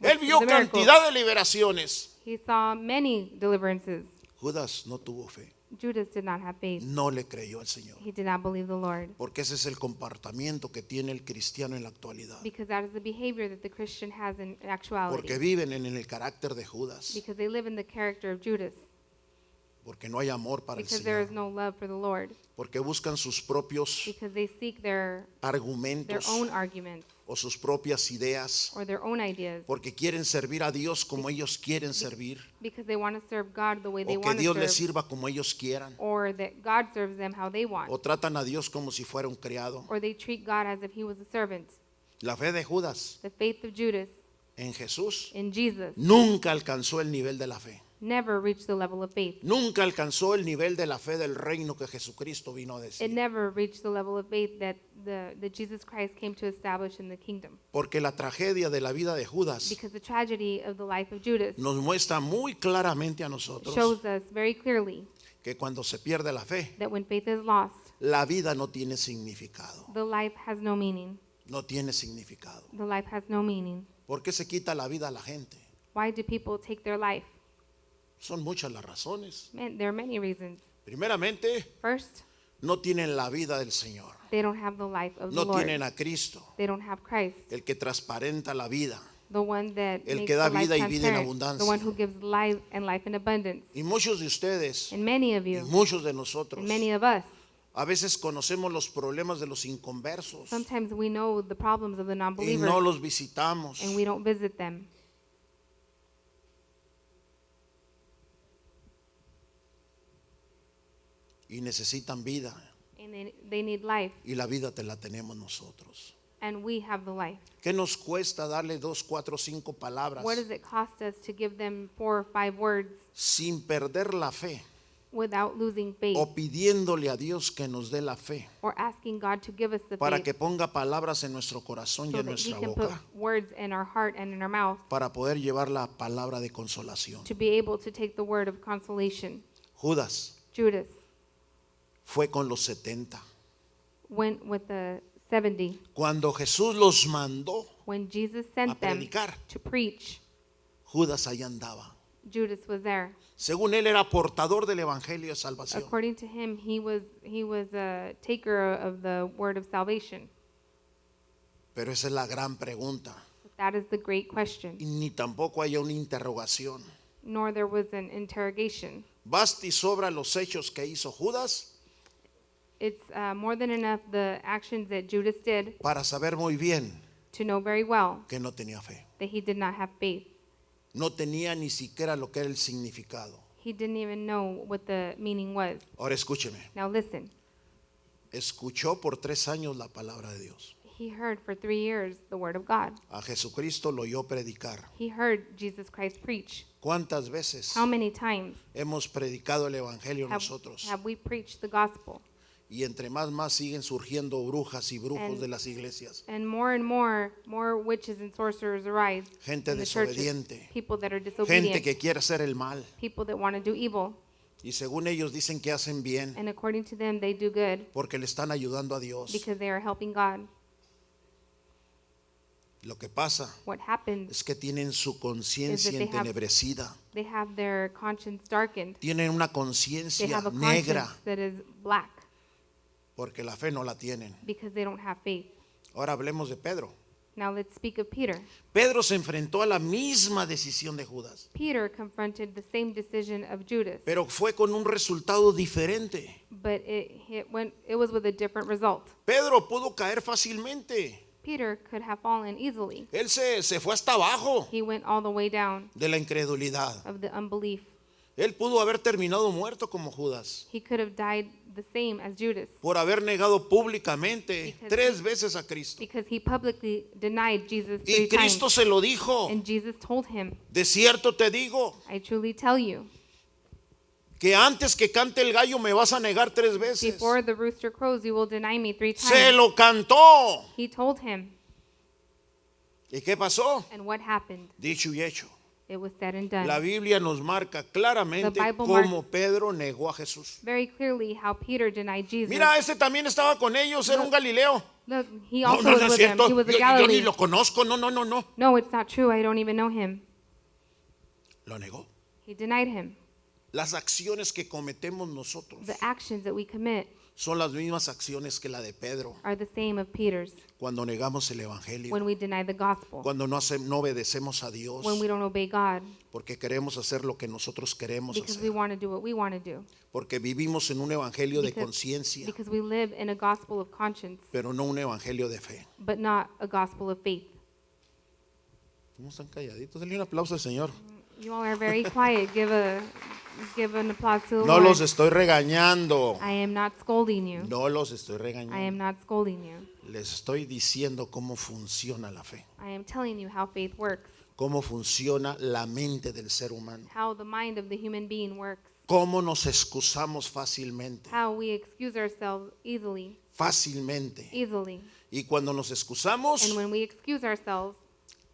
Él with vio the miracles. cantidad de liberaciones. He saw many deliverances. Judas no tuvo fe, Judas did not have faith. no le creyó al Señor, He did not believe the Lord, porque ese es el comportamiento que tiene el cristiano en la actualidad, because that is the behavior that the Christian has in actuality. porque viven en el carácter de Judas, Because they live in the character of Judas. porque no hay amor para el Because there is Señor, no love for the Lord. porque buscan sus propios Because they seek their argumentos own arguments o sus propias ideas, or their own ideas. porque quieren servir a Dios como ellos quieren servir, Because they want to serve God the way they o que want to Dios les serve. sirva como ellos quieran, Or that God serves them how they want. o tratan a Dios como si fuera un criado. Or they treat God as if he was a servant. La fe de Judas The faith of Judas en Jesús in Jesus nunca alcanzó el nivel de la fe. never reached the level of faith. Nunca alcanzó el nivel de la fe del reino que Jesucristo vino a It decir. never reached the level of faith that that Jesus Christ came to establish in the kingdom. Porque la tragedia de la vida de Judas Because the tragedy of the life of Judas nos muestra muy claramente a nosotros shows us very clearly que cuando se pierde la fe, that when faith is lost, la vida no tiene significado. the life has no meaning. No tiene significado. The life has no meaning. ¿Por qué se quita la vida a la gente? Why do people take their life? Son muchas las razones. Man, there are many reasons. Primeramente, First, no tienen la vida del Señor. they don't have the life of the No Lord. tienen a Cristo, They don't have Christ, el que transparenta la vida. the one that El makes que da the life vida y vida en transparent, abundancia. the one who gives life and life in abundance. Y muchos de ustedes, And many of y you, muchos de nosotros, and many of us, a veces conocemos los problemas de los inconversos sometimes we know the problems of the y non-believers no los visitamos. and we don't visit them. Y necesitan vida. And they need life, Y la vida te la tenemos nosotros. and we have the life. ¿Qué nos cuesta darle 2, 4, 5 palabras What does it cost us to give them 4 or 5 words sin perder la fe without losing faith, o pidiéndole a Dios que nos dé la fe or asking God to give us the para faith que ponga palabras en nuestro corazón y so en that He nuestra can put boca words in our heart and in our mouth para poder llevar la palabra de consolación? to be able to take the word of consolation? Judas Judas fue con los 70. went with the 70 Cuando Jesús los mandó, when Jesus a sent them predicar, to preach. Judas allá andaba. Judas was there. Según él era portador del evangelio de salvación. According to him, he was a taker of the word of salvation. Pero esa es la gran pregunta. But that is the great question. Y ni tampoco haya una interrogación. nor there was an interrogation. Basta y sobra los hechos que hizo Judas It's more than enough the actions that Judas did para saber muy bien to know very well que no tenía fe. that he did not have faith. No tenía ni siquiera lo que era el significado. He didn't even know what the meaning was. Ahora escúcheme. Now listen, Escuchó por 3 años la palabra de Dios. he heard for 3 years the word of God. A Jesucristo lo oyó predicar. He heard Jesus Christ preach. ¿Cuántas veces How many times hemos predicado el evangelio have, nosotros? have we preached the gospel? Y entre más siguen surgiendo brujas y brujos And- de las iglesias. And more witches and sorcerers arise Gente in the churches. desobediente. People that are Gente disobedient. que quiere hacer el mal. People that want to do evil. Y según ellos dicen que hacen bien And according to them, they do good porque le están ayudando a Dios. because they are helping God. Lo que pasa What happens, es que tienen su conciencia Is that they have- entenebrecida. they have their conscience darkened. Tienen una They conciencia have a negra conscience that is black porque la fe no la tienen. because they don't have faith. Ahora hablemos de Pedro. Now let's speak of Peter. Pedro se enfrentó a la misma decisión de Judas, Peter confronted the same decision of Judas, pero fue con un resultado diferente. but it was with a different result. Pedro pudo caer fácilmente. Peter could have fallen easily. Él se fue hasta abajo He went all the way down de la incredulidad. of the unbelief. Él pudo haber terminado muerto como Judas He could have died the same as Judas por haber negado públicamente Because 3 veces a Cristo. because he publicly denied Jesus Y 3 times. Cristo se lo dijo. And Jesus told him, De cierto te digo I truly tell you, que antes que cante el gallo me vas a negar 3 veces. before the rooster crows, you will deny me 3 Se times. lo cantó. He told him. ¿Y qué pasó? And what happened? Dicho y hecho. It was said and done. La Biblia nos marca claramente The Bible cómo Pedro negó a Jesús. Very clearly how Peter denied Jesus. Mira, ese también estaba con ellos, era un Galileo. Look, he No, also no, was no es with them. cierto. He was a Yo ni Galilee. lo conozco. No, no, no, no. No, it's not true. I don't even know him. Lo negó. He denied him. Las acciones que cometemos nosotros The actions that we commit son las mismas acciones que la de Pedro are the same of Peter's cuando negamos el evangelio, when we deny the gospel, cuando no obedecemos a Dios, when we don't obey God, porque queremos hacer lo que nosotros queremos because we hacer, want to do what we want to do, porque vivimos en un evangelio de Because- conciencia, because we live in a gospel of conscience, pero no un evangelio de fe. but not a gospel of faith. ¿Cómo están calladitos? Denle un aplauso al Señor. You all are very quiet. Give an applause to the No Lord. los estoy regañando. I am not scolding you. No los estoy I am regañando. not scolding you. Les estoy diciendo cómo funciona la fe, I am telling you how faith works, cómo funciona la mente del ser humano, how the mind of the human being works, cómo nos excusamos fácilmente, how we excuse ourselves easily. Y cuando nos excusamos, And when we excuse ourselves,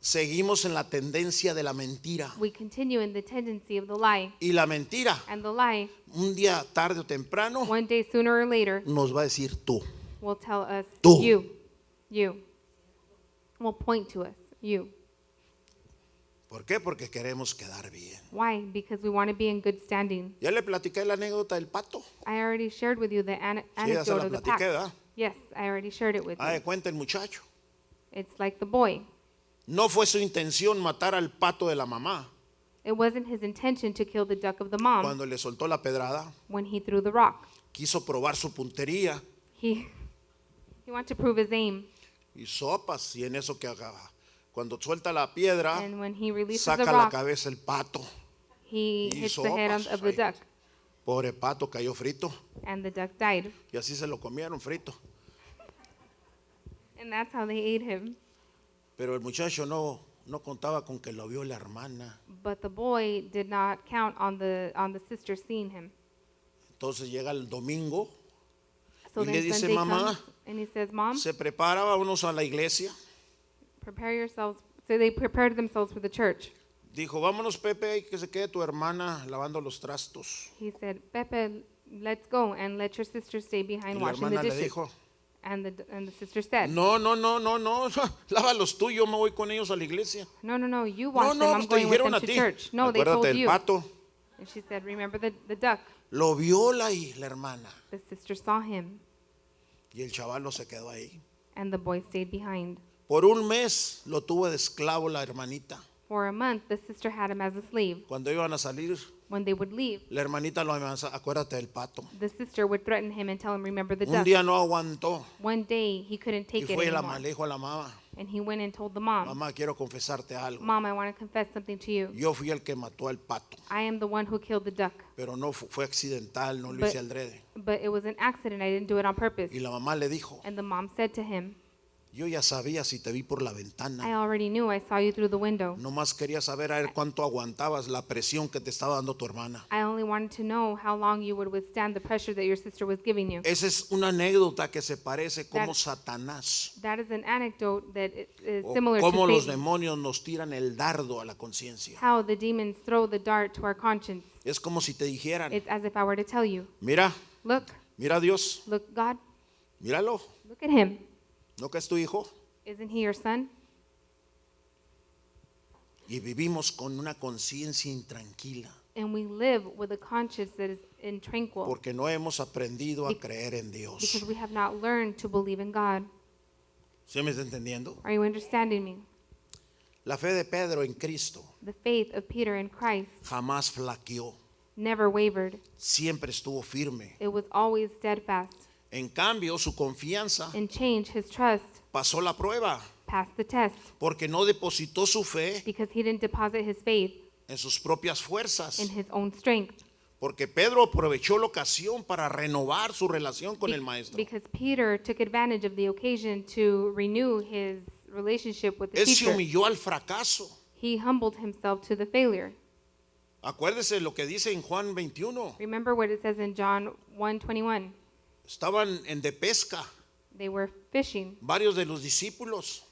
seguimos en la tendencia de la mentira. we continue in the tendency of the lie. Y la mentira, And the lie, un día tarde o temprano, one day sooner or later, nos va a decir tú. will tell us, Tú. you. Will point to us, you. ¿Por qué? Porque queremos quedar bien. Why? Because we want to be in good standing. Ya le platiqué la anécdota del pato. I already shared with you the Sí, ya se anecdote la of the platiqué, pack. ¿verdad? Yes, I already shared it with Ah, de you. cuenta el muchacho. It's like the boy. No fue su intención matar al pato de la mamá. It wasn't his intention to kill the duck of the mom Cuando le soltó la pedrada, when he threw the rock. quiso probar su puntería He wanted to prove his aim. y sopas. Y en eso que haga, cuando suelta la piedra, And when he releases the saca la rock, cabeza el pato. he y hits the head sopas, of the ahí. duck. Pobre pato, cayó frito. And the duck died. Y así se lo comieron frito. And that's how they ate him. Pero el muchacho no contaba con que lo vio la hermana. But the boy did not count on the sister seeing him. Entonces llega el domingo, So Y then le dice, Sunday "Mamá, comes and he says, Mom, se prepara, vámonos a la iglesia. prepare yourselves. So they prepared themselves for the church. Dijo, vámonos Pepe, que se quede tu hermana lavando los trastos. He said, Pepe, let's go and let your sister stay Y behind la washing the hermana le dishes. dijo, And the sister said, no, lávalos tú, yo me voy con ellos a la iglesia. No, you No, wash them. no, I'm pues te going with dijeron them a to ti. church. No, they Acuérdate told del you. pato. And she said, remember the duck. Lo vio la hermana. The sister saw him, Y el chavalo se quedó ahí. and the boy stayed behind. Por un mes lo tuvo de esclavo la hermanita. For a month, the sister had him as a slave. Cuando iban a salir, When they would leave, la hermanita lo amenaza, acuérdate del pato. the sister would threaten him and tell him, remember the Un duck. día no aguantó One day, he couldn't y take it fue y la anymore. le dijo a la mamá, And he went and told the mom, mamá, quiero confesarte algo. Mom, I want to confess something to you. Yo fui el que mató al pato, I am the one who killed the duck. pero no fue accidental, no lo But- hice adrede. But it was an accident. I didn't do it on purpose. Y la mamá le dijo, And the mom said to him, yo ya sabía si te vi por la I ventana. already knew. I saw you through the window. Nomás quería saber a ver cuánto aguantabas la presión que te estaba dando tu hermana. I only wanted to know how long you would withstand the pressure that your sister was giving you. Esa es una anécdota que se parece como That- Satanás. That is an anecdote that is O similar cómo to los Satan. demonios nos tiran el dardo a la conciencia. How the demons throw the dart to our conscience. Es como si te dijeran, It's as if I were to tell you, mira, look, mira a Dios, look, God, míralo, look at him. ¿no que es tu hijo? Isn't he your son? Y vivimos con una conciencia intranquila And we live with a conscience that is intranquil porque no hemos aprendido a creer en Dios. because we have not learned to believe in God. ¿Sí me está entendiendo? Are you understanding me? La fe de Pedro en Cristo The faith of Peter in Christ jamás flaqueó, never wavered. siempre estuvo firme. It was always steadfast. En cambio, su confianza And change, his trust, pasó la prueba passed the test porque no depositó su fe because he didn't deposit his faith en sus propias fuerzas. in his own strength. Porque Pedro aprovechó la ocasión para renovar su relación con el Be- maestro. Because Peter took advantage of the occasion to renew his relationship with the Él se teacher. humilló al fracaso. He humbled himself to the failure. Acuérdese lo que dice en Juan 21. Remember what it says in John 1:21. Estaban en de pesca They were fishing, varios de los discípulos.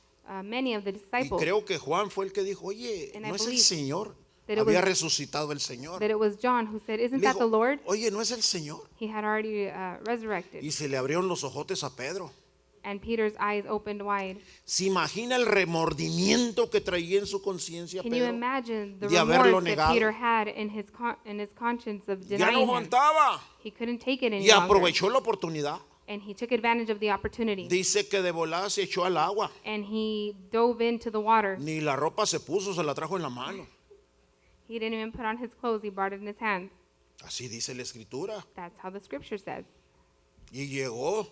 many of the Y disciples, creo que Juan fue el que dijo, oye, And I ¿no es el believe Señor? that it Había was- resucitado el Señor. that it was John who said, "Isn't Le that the dijo, Lord?" oye, ¿no es el Señor? He had already resurrected. Y se le abrieron los ojotes a Pedro. And Peter's eyes opened wide. ¿Se imagina el remordimiento que traía en su conciencia Can you Pedro? imagine the de haberlo remorse that negado. Peter had in his conscience of Ya no denying him? aguantaba. He couldn't take it any Y longer. aprovechó la oportunidad. And he took advantage of the opportunity. Dice que de volada se echó al agua. And he dove into the water. Ni la ropa se puso, se la trajo en la mano. He didn't even put on his clothes. He brought it in his hands. Así dice la escritura. That's how the scripture says. Y llegó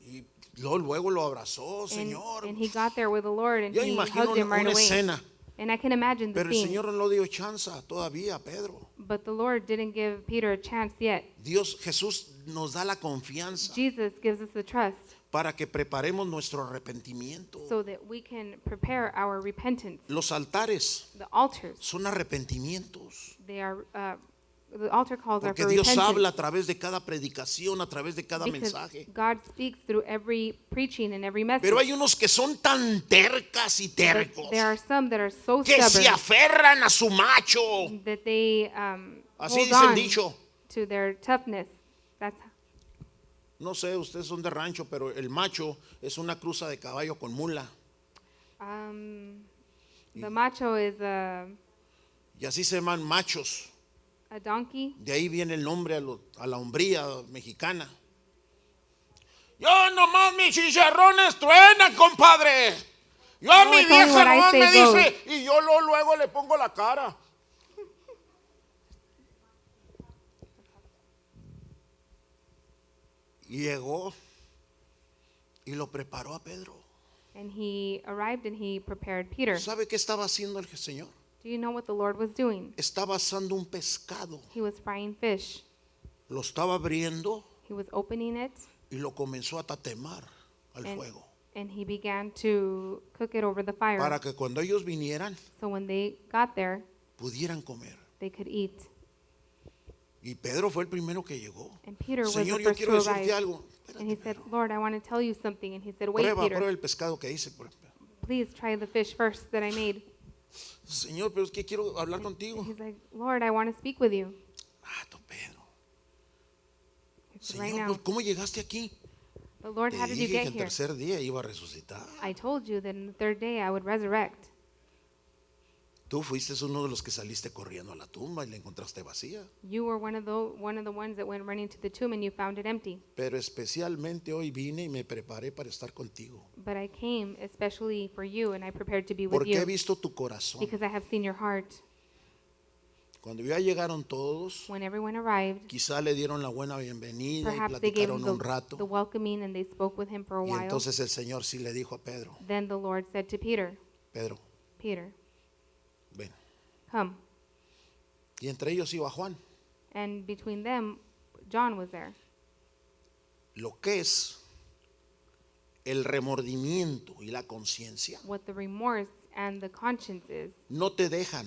y luego lo abrazó, And, Señor. and he got there with the Lord and Yo he imagino hugged him right una away. escena. And I can imagine the Pero el scene. Señor no le dio chance todavía a Pedro. But the Lord didn't give Peter a chance yet. Jesús nos da la confianza Jesus gives us the trust para que preparemos nuestro arrepentimiento. so that we can prepare our repentance. Los altares The altars, son arrepentimientos. they are, the altar calls are Porque for Dios habla a repentance. través de cada predicación, a través de cada Because mensaje. God speaks through every preaching and every message. Pero hay unos que son tan tercas y But tercos there are some that are so que se stubborn aferran a su macho. that they Así hold dice el on dicho. to their toughness. That's No sé, ustedes son de rancho, pero el macho es una cruza de caballo con mula. the macho is Y así se llaman machos. a donkey. De ahí viene el nombre a la hombría mexicana. Yo nomás mis chicharrones truenan, compadre. Yo a No, mi it's only vieja what I nomás say me dice goes. y yo luego le pongo la cara. Y llegó y lo preparó a Pedro. And he arrived and he prepared Peter. ¿Sabe qué estaba haciendo el Señor? Do you know what the Lord was doing? Estaba asando un pescado. He was frying fish. Lo estaba abriendo He was opening it y lo comenzó a tatemar al and, fuego. and he began to cook it over the fire. Para que cuando ellos vinieran So when they got there, pudieran comer. they could eat. Y Pedro fue el primero que llegó. And Peter was Señor, the yo first quiero to decirte arrive. algo. And he Espérate, said, Pedro. Lord, I want to tell you something. And he said, wait, Prueba Peter, el pescado que hice. please try the fish first that I made. Señor, pero es que quiero hablar contigo. He's like, Lord, I want to speak with you. Pedro. He said, right Señor, now. pues, ¿cómo llegaste aquí? But Lord, Te how did you dije que get el here? tercer día iba a resucitar. I told you that in the third day I would resurrect. Tú fuiste uno de los que saliste corriendo a la tumba y la encontraste vacía. You were one of the ones that went running to the tomb and you found it empty. Pero especialmente hoy vine y me preparé para estar contigo. But I came especially for you, and I prepared to be with Porque he you visto tu corazón. because I have seen your heart. Cuando ya llegaron todos, When everyone arrived, quizá le dieron la buena bienvenida y perhaps they gave him platicaron un rato. the welcoming and they spoke with him for a Y while. entonces el Señor sí le dijo a Pedro, Then the Lord said to Peter, Pedro, Peter, ven. come. Y entre ellos iba Juan. And between them, John was there. Lo que es el remordimiento y la conciencia What the remorse and the conscience is, no te dejan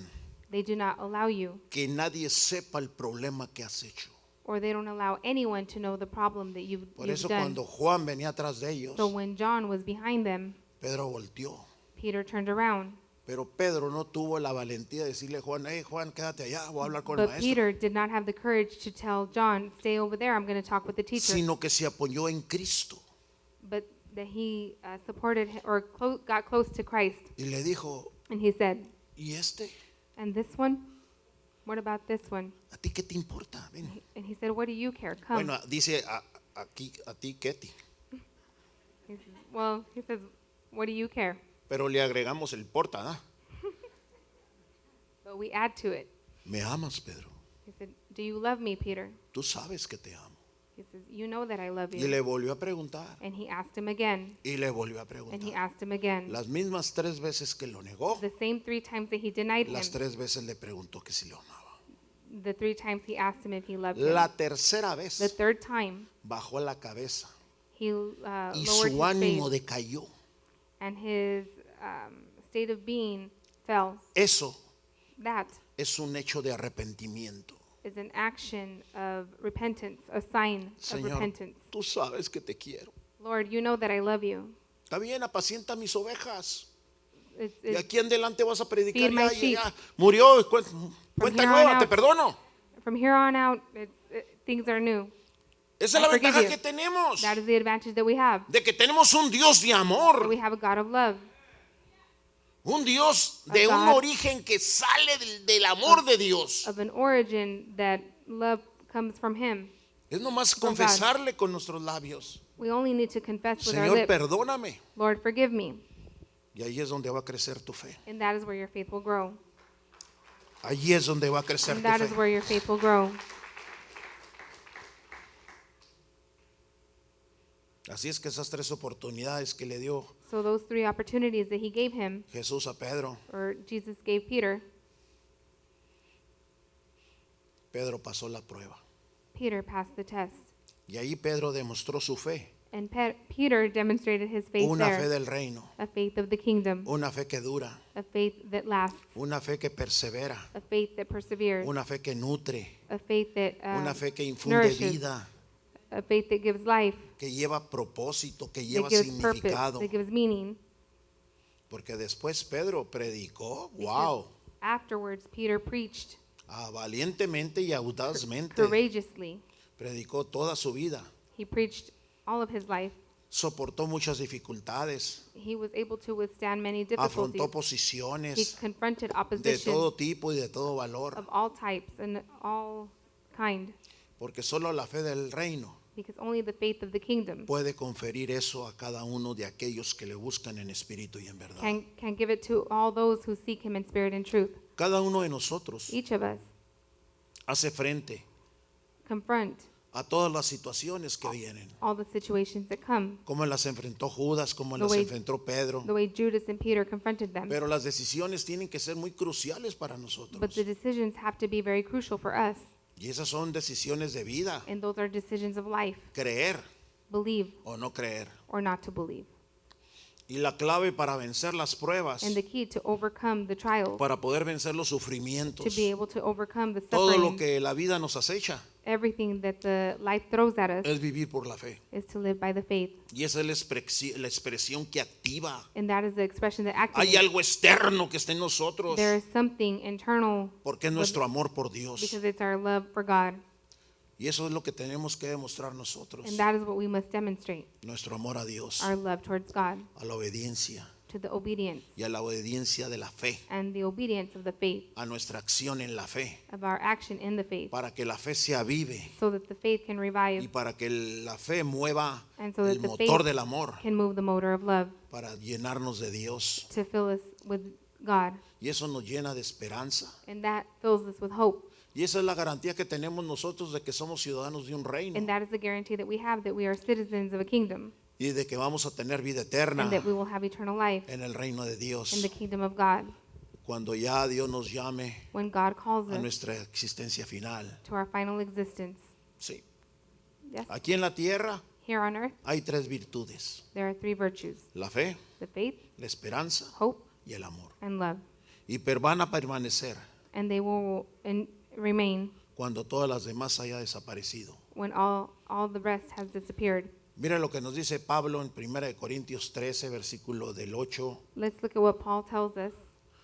they do not allow you, que nadie sepa el problema que has hecho. or they don't allow anyone to know the problem that you've Por eso done. cuando Juan venía atrás de ellos, So when John was behind them, Pedro volteó. Peter turned around. Pero Pedro no tuvo la valentía de decirle a Juan, hey Juan, quédate allá, voy a hablar con el But maestro. Peter did not have the courage to tell John, stay over there, I'm going to talk with the teacher. Sino que se apoyó en Cristo. But that he supported or got close to Christ. Y le dijo, And he said, ¿y este? and this one? What about this one? ¿A ti qué te importa? Ven. And he said, what do you care? Come. Bueno, dice aquí a ti, Ketty. He says, well, he says, what do you care? Pero le agregamos el porta, ¿ah? But we add to it. Me amas, Pedro. He said, do you love me, Peter? Tú sabes que te amo. He says, you know that I love Y you. le volvió a preguntar. And he asked him again. Y le volvió a And he preguntar. asked him again. Las mismas 3 veces que lo negó, The same 3 times that he denied him. las 3 veces le preguntó que si lo amaba. The 3 times he asked him if he loved him. La tercera The vez third time, bajó la cabeza he y lowered su his ánimo face, decayó. and his state of being fell. Eso That es un hecho de arrepentimiento. is an action of repentance, a sign of Señor, repentance. tú sabes que te quiero. Lord, you know that I love you. Está bien, apacienta mis ovejas. It's, Y it's, aquí en adelante vas a predicar. Feed my Ya, sheep. ya, murió. Cuenta here nueva, on te out. perdono. from here on out, things are new. Esa es I la forgive ventaja you. que tenemos. That is the advantage that we have. De que tenemos un Dios de That amor. we have a God of love, Un Dios de A un God origen que sale del amor de Dios. of an origin that love comes from Him. Es nomás God. confesarle con nuestros labios. We only need to confess with our Señor, lips, perdóname. Lord, forgive me. Y ahí es donde va a crecer tu fe. And that is where your faith will grow. Allí es donde va a crecer And tu that is fe. where your faith will grow. Así es que esas 3 oportunidades que le dio So those 3 opportunities that He gave him, Jesús a Pedro, or Jesus gave Peter, Pedro pasó la prueba. Peter passed the test. Y ahí Pedro demostró su fe. And Peter demonstrated his faith Una fe there, del reino. a faith of the kingdom, Una fe que dura. a faith that lasts, Una fe que persevera. a faith that perseveres, Una fe que nutre. a faith that Una fe que infunde nourishes, vida. a faith that gives life, Que lleva propósito, que that lleva gives purpose, significado. that gives meaning. Porque después Pedro predicó, wow, Afterwards, Peter preached valientemente y audazmente. courageously. Predicó toda su vida. He preached all of his life. Soportó muchas dificultades. He was able to withstand many Afrontó difficulties. He posiciones confronted de opposition todo tipo y de todo valor. of all types and all kind, Porque solo la fe del reino because only the faith of the kingdom puede conferir eso a cada uno de aquellos que le buscan en espíritu y en verdad. can give it to all those who seek him in spirit and truth. Cada uno de nosotros Each of us hace frente confront a todas las situaciones que vienen. all the situations that come, Como las enfrentó Judas, como The las way- enfrentó Pedro. the way Judas and Peter confronted them. Pero las decisiones tienen que ser muy cruciales para But nosotros. the decisions have to be very crucial for us, Y esas son decisiones de vida. and those are decisions of life, Creer believe o no creer. or not to believe. Y la clave para vencer las pruebas, And the key to overcome the trials, para poder vencer los to sufrimientos, be able to overcome the todo lo suffering, que la vida nos acecha, everything that the life throws at us, es vivir por la fe. is to live by the faith. Y esa es la expresión que activa. And that is the expression that Hay activates. algo externo que está en nosotros, There is something internal porque es nuestro amor por Dios. because it's our love for God. Y eso es lo que tenemos que demostrar nosotros. And that is what we must demonstrate, Nuestro amor a Dios, our love towards God, a la obediencia, to the obedience y a la obediencia de la fe, and the obedience of the faith, a nuestra acción en la fe, of our action in the faith, para que la fe se avive so that the faith can y revive para que la fe mueva and so el that the motor faith del amor can move the motor of love para llenarnos de Dios. to fill us with God. Y eso nos llena de esperanza. And that fills us with hope. Y esa es la garantía que tenemos nosotros de que somos ciudadanos de un reino And that is the guarantee that we have that we are citizens of a kingdom y de que vamos a tener vida eterna and that we will have eternal life en el reino de in Dios. the kingdom of God. Cuando ya Dios nos llame When God calls a us nuestra existencia final. to our final existence. Sí. Yes. Aquí en la tierra Here on earth, hay tres virtudes: there are three virtues: la fe, the faith, la esperanza hope, y el amor. and love. Y van a permanecer And they will remain cuando todas las demás haya desaparecido. when all the rest has disappeared. Mira lo que nos dice Pablo en 1 Corintios 13, versículo del 8. Let's look at what Paul tells us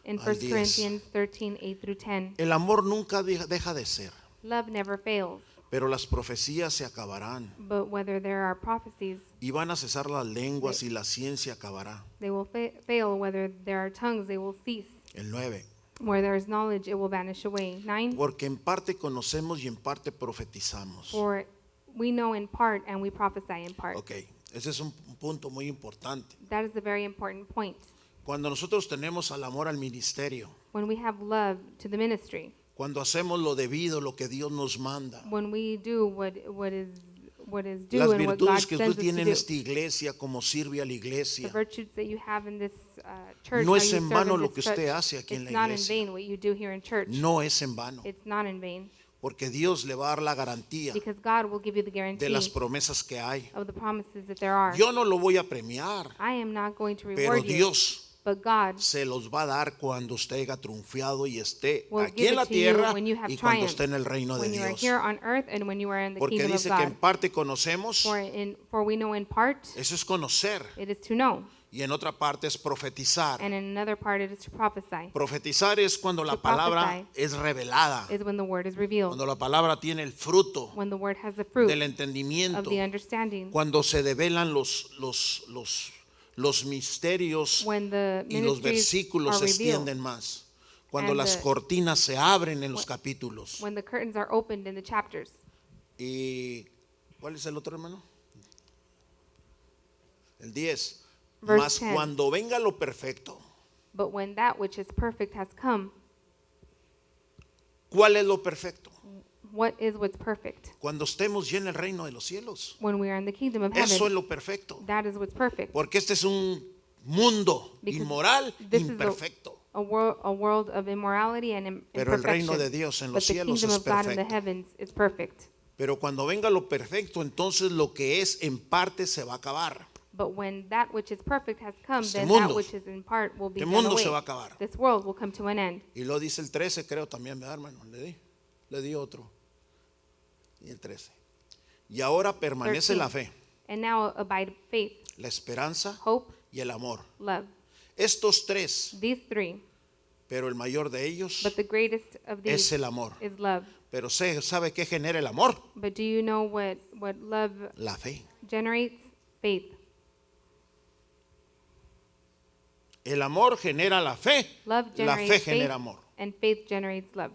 in Al 1 10. Corinthians 13, 8 through 10. El amor nunca deja de ser, Love never fails, pero las profecías se acabarán but whether there are prophecies, y van a cesar las lenguas y la ciencia acabará. they will fail. Whether there are tongues, they will cease. El 9. Where there is knowledge, it will vanish away. 9. Porque en parte conocemos y en parte profetizamos. For we know in part and we prophesy in part. Ok, ese es un punto muy importante. That is a very important point. Cuando nosotros tenemos al amor al ministerio, When we have love to the ministry, cuando hacemos lo debido, lo que Dios nos manda, when we do what is due las and what God virtudes que sends usted us tiene to en do, esta iglesia, como sirve a la the iglesia, virtues that you have in this church, no how es you en serve vano in lo this que usted church, hace aquí en it's la not in iglesia. vain what you do here in church. No es en vano, It's not in vain, porque Dios le va a dar la garantía because God will give you the de guarantee las promesas que hay. of the promises that there are. Yo no lo voy a premiar, I am not going to pero reward you, Dios but God se los va a dar cuando usted haya triunfado y esté will aquí give en la it to you tierra when you have y cuando triumphed, esté en el reino de when you are Dios. here on earth and when you are in the Porque kingdom of dice que en God. parte conocemos, For we know in part, eso es conocer, it is to know, y en otra parte es profetizar. and in another part it is to prophesy. Profetizar es cuando la To palabra prophesy es revelada, is when the word is revealed, cuando la palabra tiene el fruto when the word has the fruit del of entendimiento, the understanding, cuando se develan los misterios when the y los ministries versículos se are revealed, extienden más, cuando and las the- cortinas se abren en los capítulos. when the curtains are opened in the chapters. ¿Y cuál es el otro, hermano? El 10. Verse Mas 10. cuando venga lo perfecto, But when that which is perfect has come, ¿cuál es lo perfecto? what is what's perfect? Cuando estemos ya en el reino de los cielos. When we are in the kingdom of Eso es heaven, lo perfecto. that is what's perfect. Porque este es un mundo Because inmoral, this is imperfecto. A world of immorality and Pero el reino imperfection. de Dios en But los the cielos kingdom es of God in the perfecto. heavens is perfect. Pero cuando venga lo perfecto, entonces lo que es en parte se va a acabar. But when that which is perfect has come, Este then mundo- that which is in part will be este done mundo away. se va a acabar. This world will come to an end. Y lo dice el 13, creo también, ¿verdad, hermano? Le di otro. Y el 13. Y ahora permanece 13. la fe, And now abide faith, la esperanza hope, y el amor. love. Estos tres, These three, pero el mayor de ellos but the greatest of es these el amor. is love. Pero ¿sabe qué genera el amor? But do you know what love La fe. generates? Faith. El amor genera la fe. Love La generates fe faith, genera amor. and faith generates love.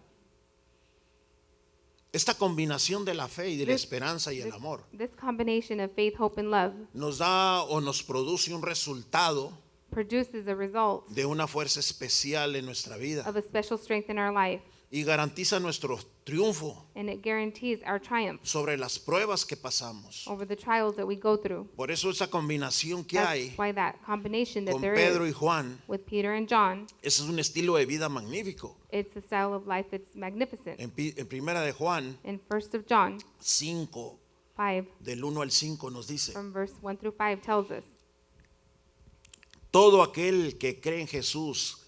Esta combinación de la fe y de la This- esperanza y el This, amor this combination of faith, hope, and love nos da o nos produce un resultado produces a result de una fuerza especial en nuestra vida of a special strength in our life, y garantiza nuestro triunfo and it guarantees our triumph sobre las pruebas que pasamos. over the trials that we go through. Por eso esa combinación que That's hay why that combination that con there Pedro is y Juan, with Peter and John, ese es un estilo de vida magnífico. it's a style of life that's magnificent. En primera de Juan In 1 of John 5, 5, del 1 al 5 nos dice: from verse 1 through 5 tells us, todo aquel que cree en Jesús,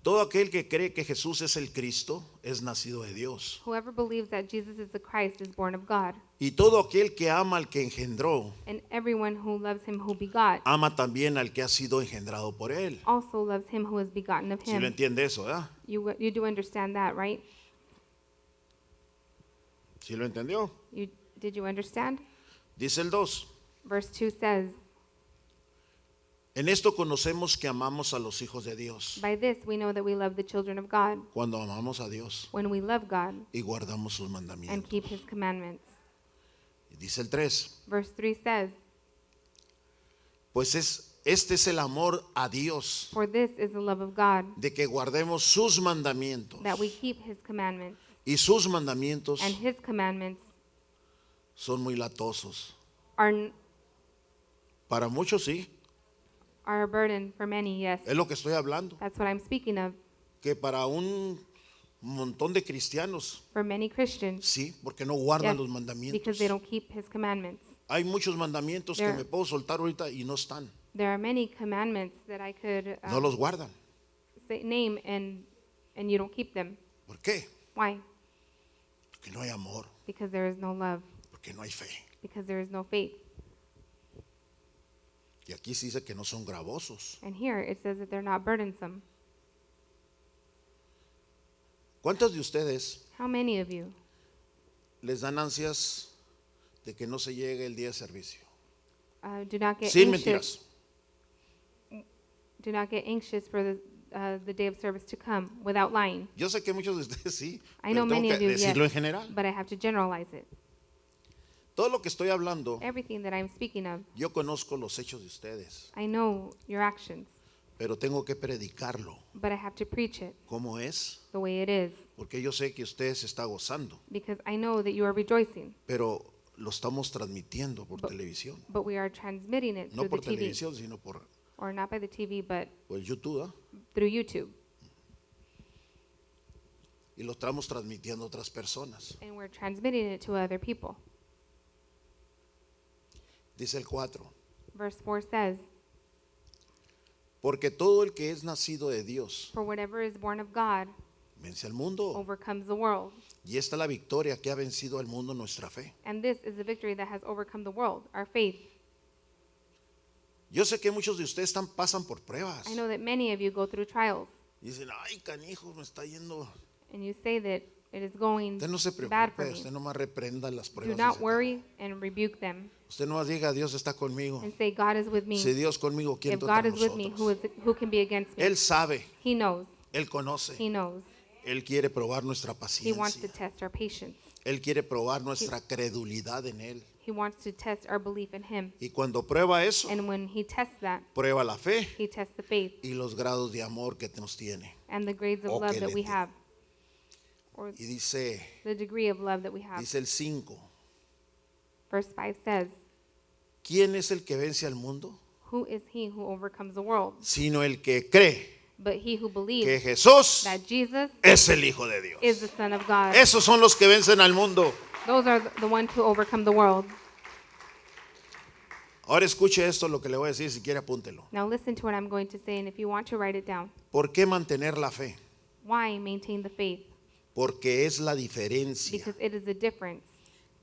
todo aquel que cree que Jesús es el Cristo, es nacido de Dios. whoever believes that Jesus is the Christ is born of God, Y todo aquel que ama al que engendró, and everyone who loves him who begot ama también al que ha sido engendrado por él. also loves him who is begotten of Si lo him. entiende eso, ¿verdad? You do understand that, right? Si lo entendió. Did you understand? Dice el 2. Verse 2 says, En esto conocemos que amamos a los hijos de Dios, By this we know that we love the children of God, cuando amamos a Dios when we love God y guardamos sus and mandamientos. keep his commandments. Y dice el 3, Verse 3 says, pues este es el amor a Dios, for this is the love of God, de que guardemos sus mandamientos. that we keep his commandments, Y sus mandamientos and his commandments son muy latosos. are Para muchos sí, a burden for many, yes. es lo que estoy hablando. That's what I'm speaking of. Que para un montón de cristianos, For many Christians, sí, porque no guardan yes, los mandamientos. because they don't keep his commandments. Hay muchos mandamientos que There- me puedo soltar ahorita y no están. There are many commandments that I could No los guardan. name and you don't keep them. ¿Por qué? Why? Porque no hay amor, Because there is no love, porque no hay fe. because there is no faith. Y aquí se dice que no son gravosos. And here it says that they're not burdensome. ¿Cuántos de ustedes How many of you les dan ansias de que no se llegue el día de servicio? do not get Sin anxious? mentiras. Do not get anxious for the day of service to come without lying. Yo sé que muchos de ustedes sí, I know pero tengo many que of you, decirlo en yes, general. but I have to generalize it. Todo lo que estoy hablando, Everything that I'm speaking of, yo conozco los hechos de ustedes, I know your actions, pero tengo que predicarlo. but I have to preach it ¿Cómo es? the way it is, Porque yo sé que usted se está gozando, because I know that you are rejoicing, pero lo estamos transmitiendo por But- televisión. but we are transmitting it No through por the TV, televisión, sino por or not by the TV, but el YouTube. ¿Ah? through YouTube, Y lo estamos transmitiendo a otras personas. and we're transmitting it to other people. Dice el 4. Verse 4 says, Porque todo el que es nacido de Dios for whatever is born of God vence al mundo. overcomes the world. Y esta es la victoria que ha vencido al mundo, nuestra fe. And this is the victory that has overcome the world, our faith. Yo sé que muchos de ustedes pasan por pruebas. I know that many of you go through trials, Y dicen, ay, canijo, me está yendo. and you say that it is going Usted no se bad for preocupe, me. usted nomás reprenda las Do pruebas. not dice. worry and rebuke them, Usted nomás diga, Dios está conmigo. and say, God is with me. Si Dios conmigo, ¿quién If contra God is with me, nosotros? who can be against me? Él sabe, He knows. Él conoce. He knows. Él quiere probar nuestra He wants to paciencia. test our patience. Él quiere probar nuestra credulidad en Él. He wants to test our belief in Him. Y cuando prueba eso, And when He tests that, prueba la fe He tests the faith y los grados de amor que nos tiene. and the grades of O love que that le we tiene. have, or Y dice, the degree of love that we have. dice el 5, Verse 5 says, ¿quién es el que vence al mundo? who is he who overcomes the world? Sino el que cree But he who que believes Jesús that Jesus es el Hijo de Dios. is the Son of God. Esos son los que vencen al mundo. Those are the ones who overcome the world. Ahora escuche esto, lo que le voy a decir, si quiere apúntelo. Now listen to what I'm going to say, and if you want to write it down. ¿Por qué mantener la fe? Why maintain the faith? Porque es la diferencia Because it is the difference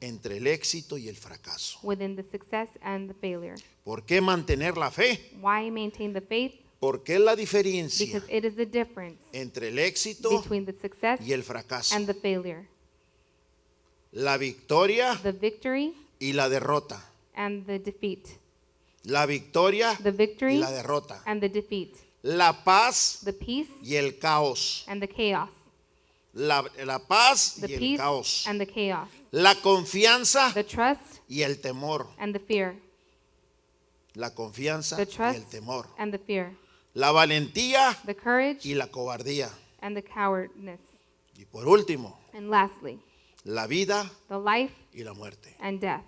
entre el éxito y el fracaso. within the success and the failure. ¿Por qué mantener la fe? Why maintain the faith? Porque es la diferencia Because it is the difference entre el éxito between the success y el fracaso. and the failure. La victoria The victory y la derrota. and the defeat. La victoria The y victory la derrota. and the defeat. La paz The peace y el caos. and the chaos. La paz The y el peace caos. and the chaos. La confianza The trust y el temor. and the fear. La confianza The y trust el temor. and the fear. La valentía The courage y la cobardía. and the cowardness. Y por último, And lastly, la vida the life y la muerte. and death.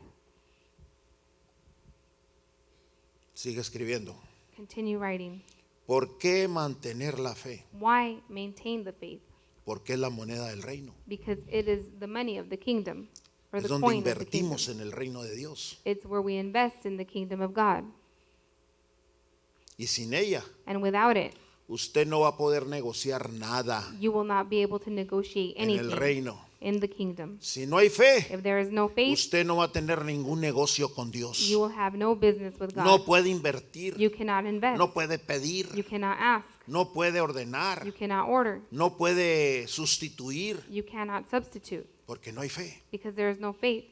Sigue escribiendo. Continue writing. ¿Por qué mantener la fe? Why maintain the faith? Porque es la moneda del reino. Because it is the money of the kingdom, or Es the donde coin of the kingdom. invertimos en el reino de Dios. It's where we invest in the kingdom of God. Y sin ella, And without it, usted no va a poder negociar nada you will not be able to negotiate en el anything reino. in the kingdom. Si no hay fe, If there is no faith, usted no va a tener ningún negocio con Dios. you will have no business with No God. puede invertir, You cannot invest. no puede pedir, You cannot ask. no puede ordenar, You cannot order. no puede sustituir, You cannot substitute porque no hay fe. because there is no faith.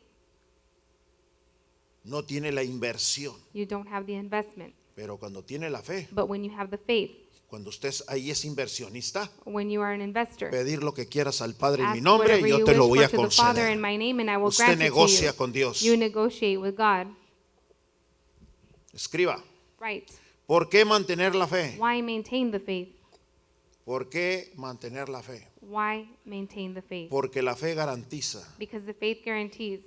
No tiene la inversión. You don't have the investment. Pero cuando tiene la fe, But when you have the faith, cuando usted ahí es inversionista, when you are an investor, pedir lo que quieras al Padre en mi ask nombre whatever y yo you te lo wish voy for a to the Father in conceder. my name, and I will Usted grant it to negocia you. con Dios. You negotiate with God. Escriba. Right. ¿Por qué mantener la fe? Why maintain the faith? ¿Por qué mantener la fe? Why maintain the faith? Porque la fe garantiza, Because the faith guarantees.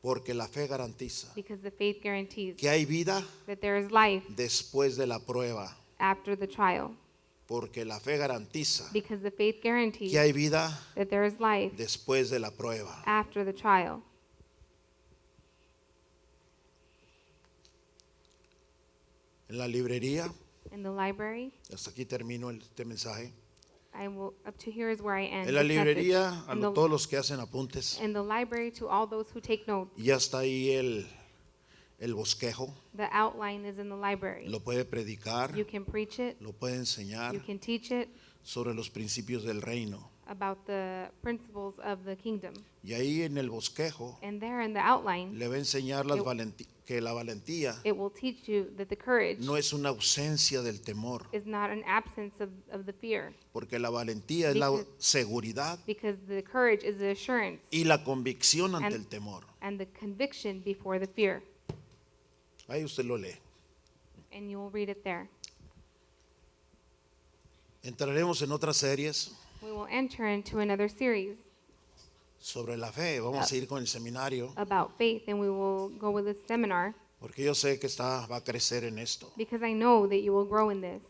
porque la fe garantiza Because the faith guarantees que hay vida that there is life después de la prueba. after the trial. Porque la fe garantiza Because the faith guarantees que hay vida that there is life después de la prueba. after the trial. En la librería, In the library, hasta aquí termino este mensaje. I will, up to here is where I end. En la this message. librería, a In the, todos los que hacen apuntes, in the library, to all those who take notes, ya está ahí el bosquejo. the outline is in the library. Lo puede predicar, You can preach it, lo puede enseñar you can teach it sobre los principios del reino. about the principles of the kingdom. Y ahí en el bosquejo And there in the outline, le va a enseñar que la valentía it will teach you that the courage no es una ausencia del temor, is not an absence of the fear, porque la valentía es la Because- seguridad because the courage is the assurance y la convicción ante And- el temor. and the conviction before the fear. Ahí usted lo lee. And you will read it there. Entraremos en otras series We will enter into another series sobre la fe. Vamos a ir con el seminario, about faith, and we will go with this seminar porque yo sé que va a crecer en esto. because I know that you will grow in this,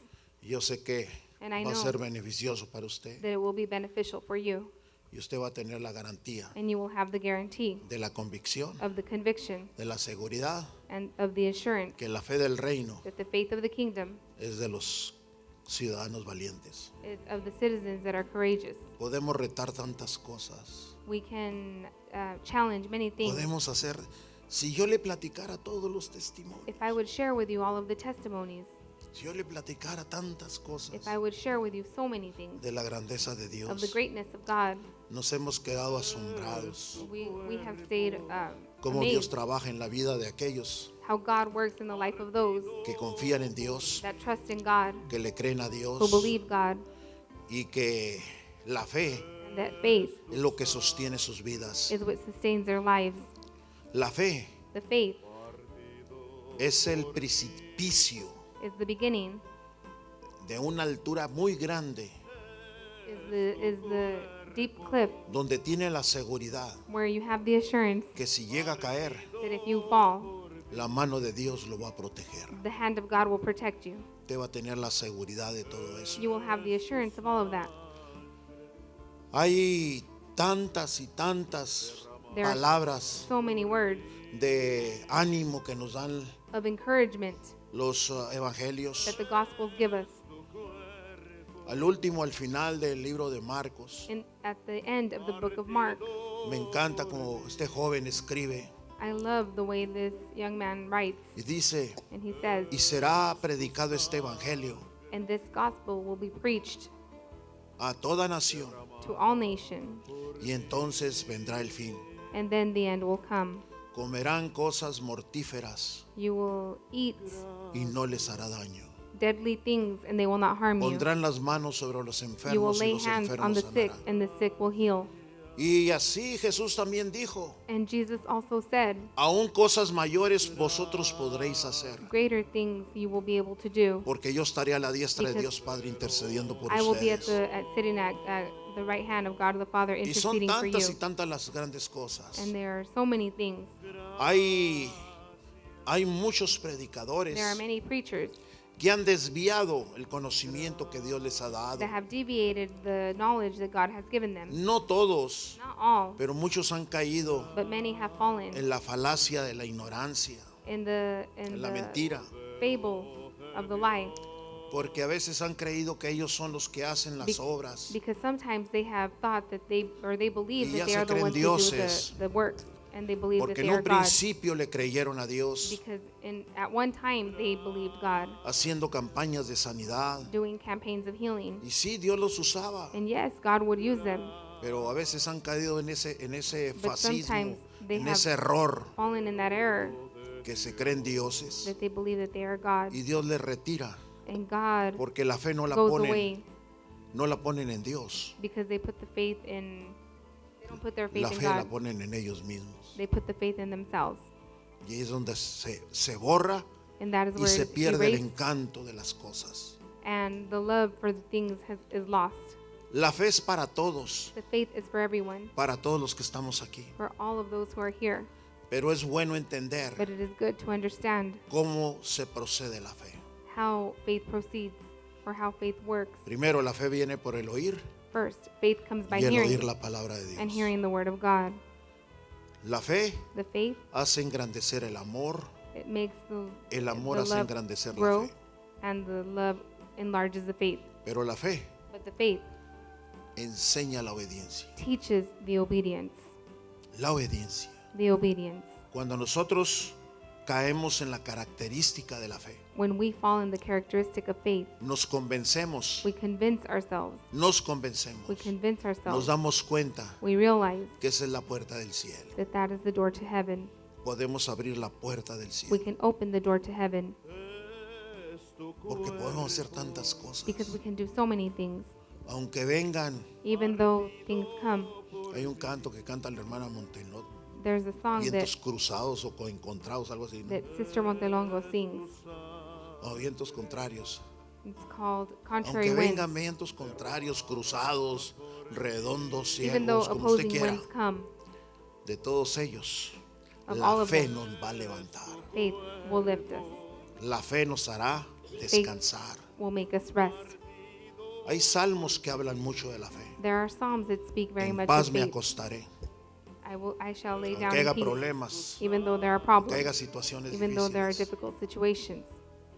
Yo sé que And I va a know ser beneficioso para usted that it will be beneficial for you, y usted va a tener la garantía and you will have the guarantee de la convicción, of the conviction de la seguridad and of the assurance que la fe del reino that the faith of the kingdom es de los ciudadanos valientes. is of the citizens that are courageous. Podemos retar tantas cosas. We can challenge many things. Podemos hacer, si yo le platicara todos los testimonios, If I would share with you all of the testimonies, si yo le platicara tantas cosas if I would share with you so many things de la grandeza de of the Dios, greatness of God, nos hemos quedado asombrados. we have stayed Cómo Dios amazed trabaja en la vida de aquellos how God works in the life of those que confían en Dios, that trust in God, que le creen a who Dios believe God, y que la fe and that faith es lo que sostiene sus vidas. is what sustains their lives. La fe The faith es el precipicio is the beginning, de una altura muy grande is the deep cliff donde tiene la seguridad where you have the assurance que si llega a caer, that if you fall, la mano de Dios lo va a proteger. the hand of God will protect you. Usted va a tener la seguridad de todo eso. You will have the assurance of all of that. Hay tantas y tantas There are palabras so many words de ánimo que nos dan of encouragement los evangelios. that the Gospels give us. Al último, al final del libro de Marcos, At the end of the book of Mark, me encanta como este joven escribe I love the way this young man writes, y dice, and he says, y será predicado este evangelio and this gospel will be preached a toda nación to all nations, y entonces vendrá el fin. and then the end will come. Comerán cosas mortíferas You will eat y no les hará daño. deadly things, and they will not harm you. Pondrán las manos sobre los You will enfermos y lay los hands on enfermos the sick, sanarán. and the sick will heal. Y así Jesús también dijo, And Jesus also said, aún cosas mayores vosotros podréis hacer, greater things you will be able to do. porque yo estaré a la diestra de Because Dios Padre intercediendo por I will be ustedes. sitting at the right hand of God the Father Y son interceding for tantas y you. tantas las grandes cosas. And there are so many things. Hay muchos predicadores There are many preachers que han desviado el conocimiento que Dios les ha dado. that have deviated the knowledge that God has given them. No todos, Not all, pero muchos han caído but many have fallen en la falacia de la ignorancia, in the en la mentira, fable of the lie, porque a veces han creído que ellos son los que hacen las obras. because sometimes they have thought that they believe Y ya that they se are the creen ones who dioses. do the works, and they believe that Porque they en are un God. principio le creyeron a Dios, Because at one time they believed God, haciendo campañas de sanidad. doing campaigns of healing. Y sí, Dios los usaba, And yes, God would use them, pero a veces han caído en ese But fascismo, sometimes they en have ese error fallen in that error que se creen dioses that they believe that they are God, y Dios les retira and God porque la fe no la goes ponen, away no la ponen en Dios. because they put the faith in. They don't put their faith La in fe la God. ponen en ellos mismos. They put the faith in themselves, Y ahí es donde se borra and that is y where se it's pierde el erased, encanto de las cosas. and the love for the things is lost. La fe es para todos, The faith is for everyone, para todos los que estamos aquí. for all of those who are here. Pero es bueno entender But it is good to understand cómo se procede la fe. how faith proceeds, or how faith works. Primero, la fe viene por el oír First, faith comes by y el oír hearing, la palabra de and Dios. hearing the word of God. La fe The faith, hace engrandecer el amor, it makes el amor the hace love engrandecer la grow, fe. and the love enlarges the faith. Pero la fe But the faith enseña la obediencia. teaches the obedience. La obediencia. The obedience. Cuando nosotros caemos en la característica de la fe, When we fall in the characteristic of faith, nos convencemos, we convince ourselves. nos convencemos, We convince nos ourselves. damos cuenta We realize que esa es la puerta del cielo. that that is the door to heaven. Podemos abrir la puerta del We cielo can open the door to heaven porque podemos hacer tantas cosas. because we can do so many things. Aunque vengan, Even though things come, hay un canto que canta la hermana Montelot, there's a song vientos cruzados o coencontrados, algo así, ¿no? that Sister Montelongo sings. O vientos contrarios. It's called Contrary Aunque Winds. vengan vientos contrarios, cruzados, redondos, Even though ciegos, como usted opposing quiera, winds come, de todos ellos, Of all la of fe them. nos va a levantar. faith will lift us, La fe nos hará descansar. will make us rest. Hay salmos que hablan mucho de la fe. There are psalms that speak very En much paz of me faith. acostaré. I shall lay Aunque down haya in peace, problemas, even though there are que haya problems, situaciones even though there are difíciles. difficult situations.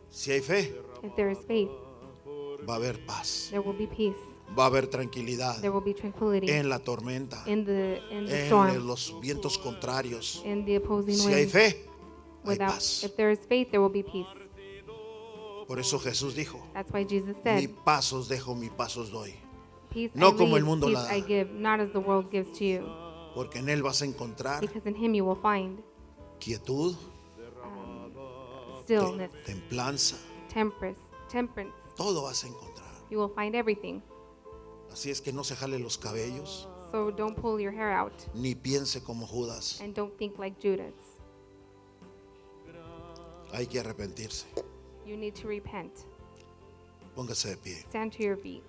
Si hay fe, If there is faith, va a haber paz. there will be peace. Va a haber tranquilidad There will be tranquility en la tormenta, in the en storm, los vientos contrarios. in the opposing Si hay winds. fe, hay Without, paz. if there is faith, there will be peace. Por eso Jesús dijo, That's why Jesus mi said, paz os dejo, mi paz os doy. "Peace No I como el leave, mundo peace la da. I give, not as the world gives to you." Porque en Él vas a encontrar Because in Him you will find quietud, stillness, templanza, temperance. todo vas a encontrar. You will find everything. Así es que no se jale los cabellos, So don't pull your hair out ni piense como Judas. and don't think like Judas. Hay que arrepentirse. You need to repent. Póngase de pie. Stand to your feet.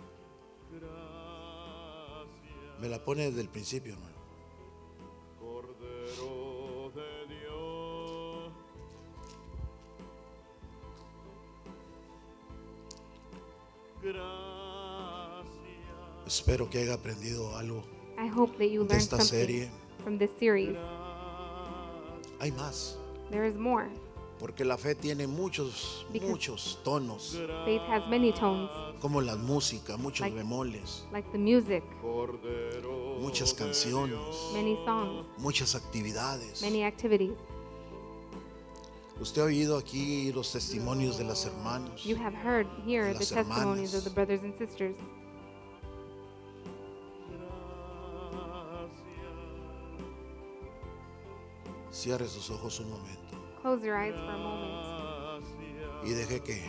Me la pone desde el principio, hermano. Cordero de Dios, gracias. Espero que haya aprendido algo I hope that you de learned esta something serie. from this series. Hay más, There is more. porque la fe tiene muchos tonos, Faith has many tones, como la música, muchos Like- bemoles, like the music, Cordero muchas canciones, many songs, muchas actividades. many activities. Usted ha oído aquí los testimonios de las hermanas. You have heard here the Las testimonies hermanas. of the brothers and sisters. Cierre sus ojos un momento Close your eyes for a moment y deje que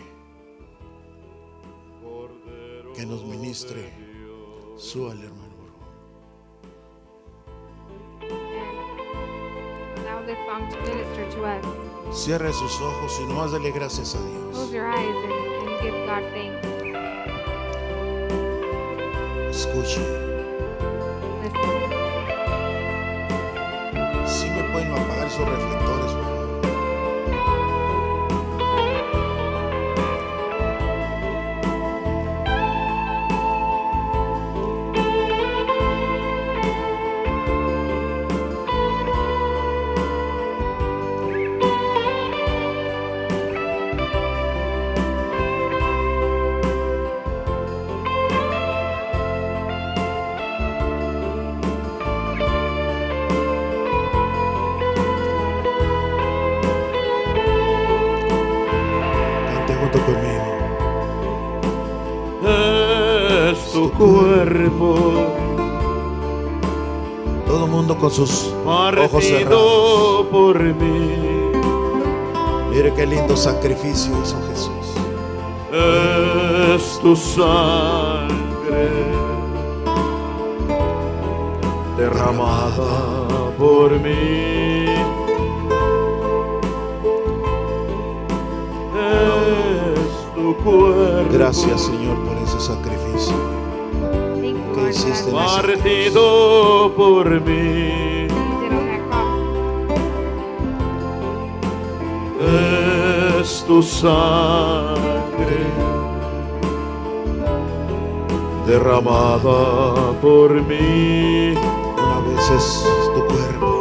nos ministre. Súbale, hermano, por favor. and allow this song to minister to us. Cierre sus ojos y nomás dele gracias a Dios. Close your eyes and give God thanks. Escuche. Listen. Si me pueden apagar esos reflectores, por favor. Cante junto conmigo. es tu cuerpo Todo el mundo con sus ojos cerrados. partido por mí. Mire qué lindo sacrificio hizo Jesús. Es tu sangre derramada por mí. Es tu cuerpo Gracias, Señor, por ese sacrificio Thank you, que Lord, for hiciste en that esa cruz. partido por mí. you did on that cross. Es tu sangre derramada por mí. Una vez es tu cuerpo.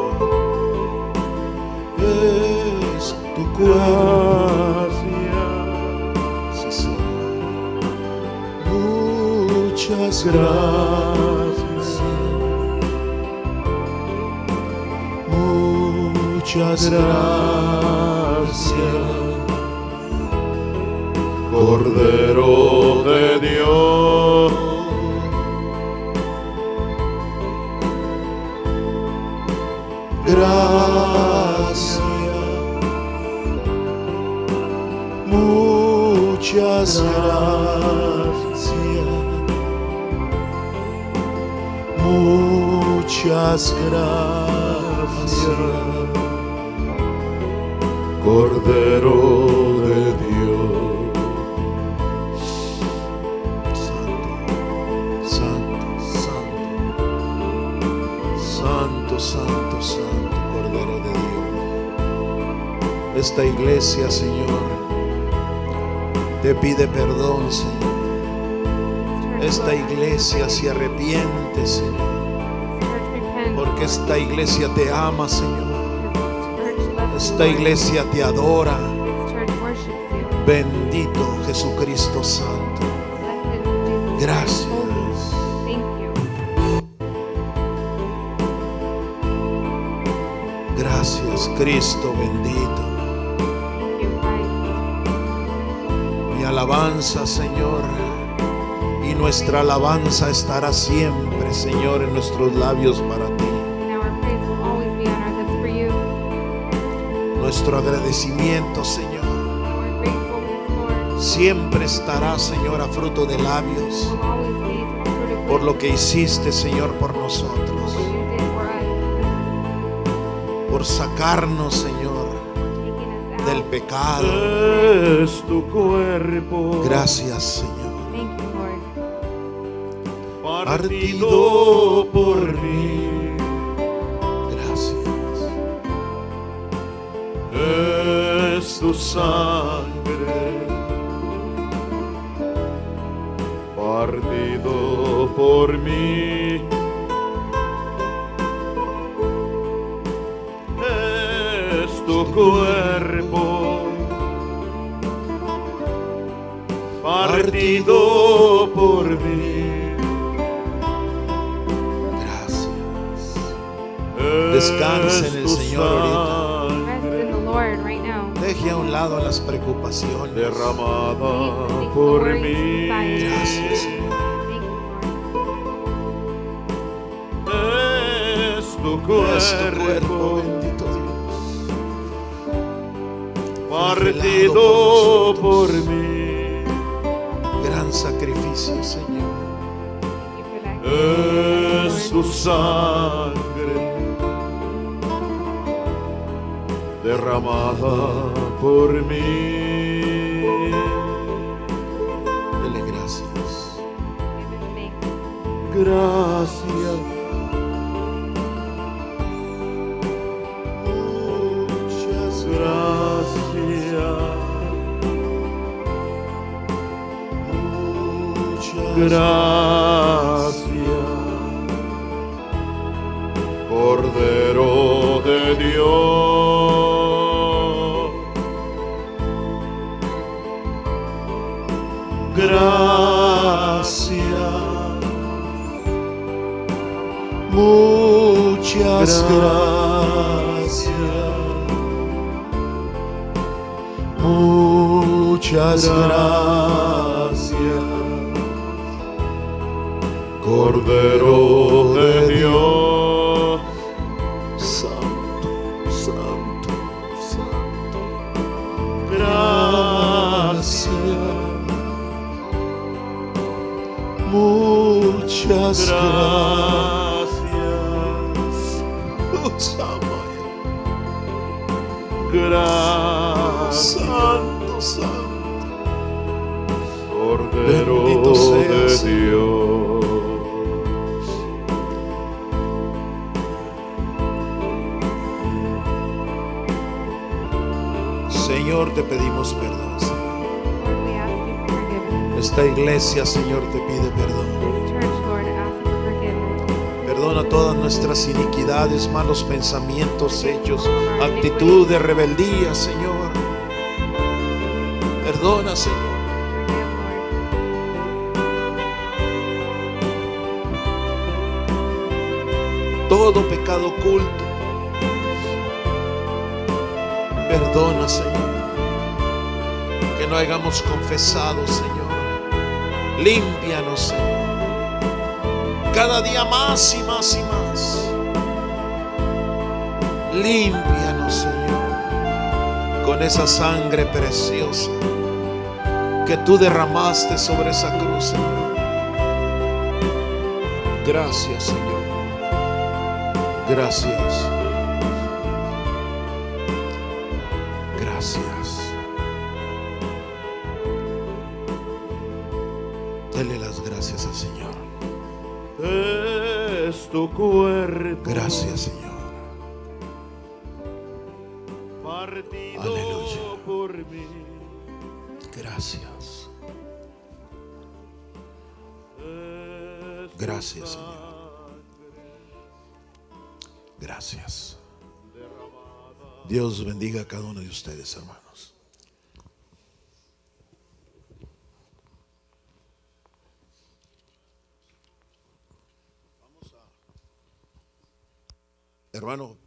Es tu cuerpo. Gracias, Sí, Señor. Muchas gracias. Muchas gracias. Cordero de Dios. Gracias. Muchas gracias. Muchas gracias. Cordero de Dios. Santo, santo, santo, santo, santo, Cordero de Dios. Esta iglesia, Señor, te pide perdón, Señor. Esta iglesia se arrepiente, Señor, porque esta iglesia te ama, Señor. Esta iglesia te adora. Bendito Jesucristo Santo. Gracias. Thank you. Gracias, Cristo bendito. Thank you, Christ. Mi alabanza, Señor, y nuestra alabanza estará siempre, Señor, en nuestros labios para ti. And our praise will always be on our lips for you. Nuestro agradecimiento, Señor, Our gratefulness, Lord, siempre estará, Señor, a fruto de labios will always be to the fruit of por lo lips, que hiciste, Señor, por nosotros, what you did for us, por sacarnos, Señor, taking us del out. pecado. Es tu cuerpo Gracias, Señor. Thank you, Lord. partido por mí. Gracias. Es tu sangre partido por mí. Es tu cuerpo partido por mí. Gracias. Descanse en el Señor ahorita. Rest in the Lord right now. Deje a un lado las preocupaciones. Derramada Leave the por worries mí. aside. Gracias, Señor. Thank you, Lord. Es tu Es tu cuerpo, cuerpo bendito Dios. partido por mí. Gran sacrificio, Señor. Thank you for that gift, Es tu Lord. sangre derramada por mí. Dele gracias. Give him thanks. Gracias. Muchas Gracias. gracias. Gracias. Cordero de Dios. Gracias. Muchas gracias. Muchas gracias. Cordero de Dios. Santo, santo, santo. Muchas gracias, gracias, Santo, santo. Cordero Bendito seas, de Dios. Señor, te pedimos perdón. Lord, we ask you for forgiveness. Esta iglesia, Señor, te pide perdón. This church, Lord, asks for forgiveness. Perdona todas nuestras iniquidades, malos pensamientos, hechos, actitud de rebeldía, Señor. Perdona, Señor. Forgive, Lord. Todo pecado oculto. Perdona, Señor, que no hayamos confesado, Señor. Límpianos, Señor, cada día más y más y más. Límpianos, Señor, con esa sangre preciosa que tú derramaste sobre esa cruz, Señor. Gracias, Señor. Gracias. Gracias. Dele las gracias al Señor. Es tu cuerpo Gracias, Señor. partido Aleluya. por mí. Gracias. Es tu Gracias, Señor. sangre Gracias. derramada. Dios bendiga a cada uno de ustedes, hermanos. Hermano,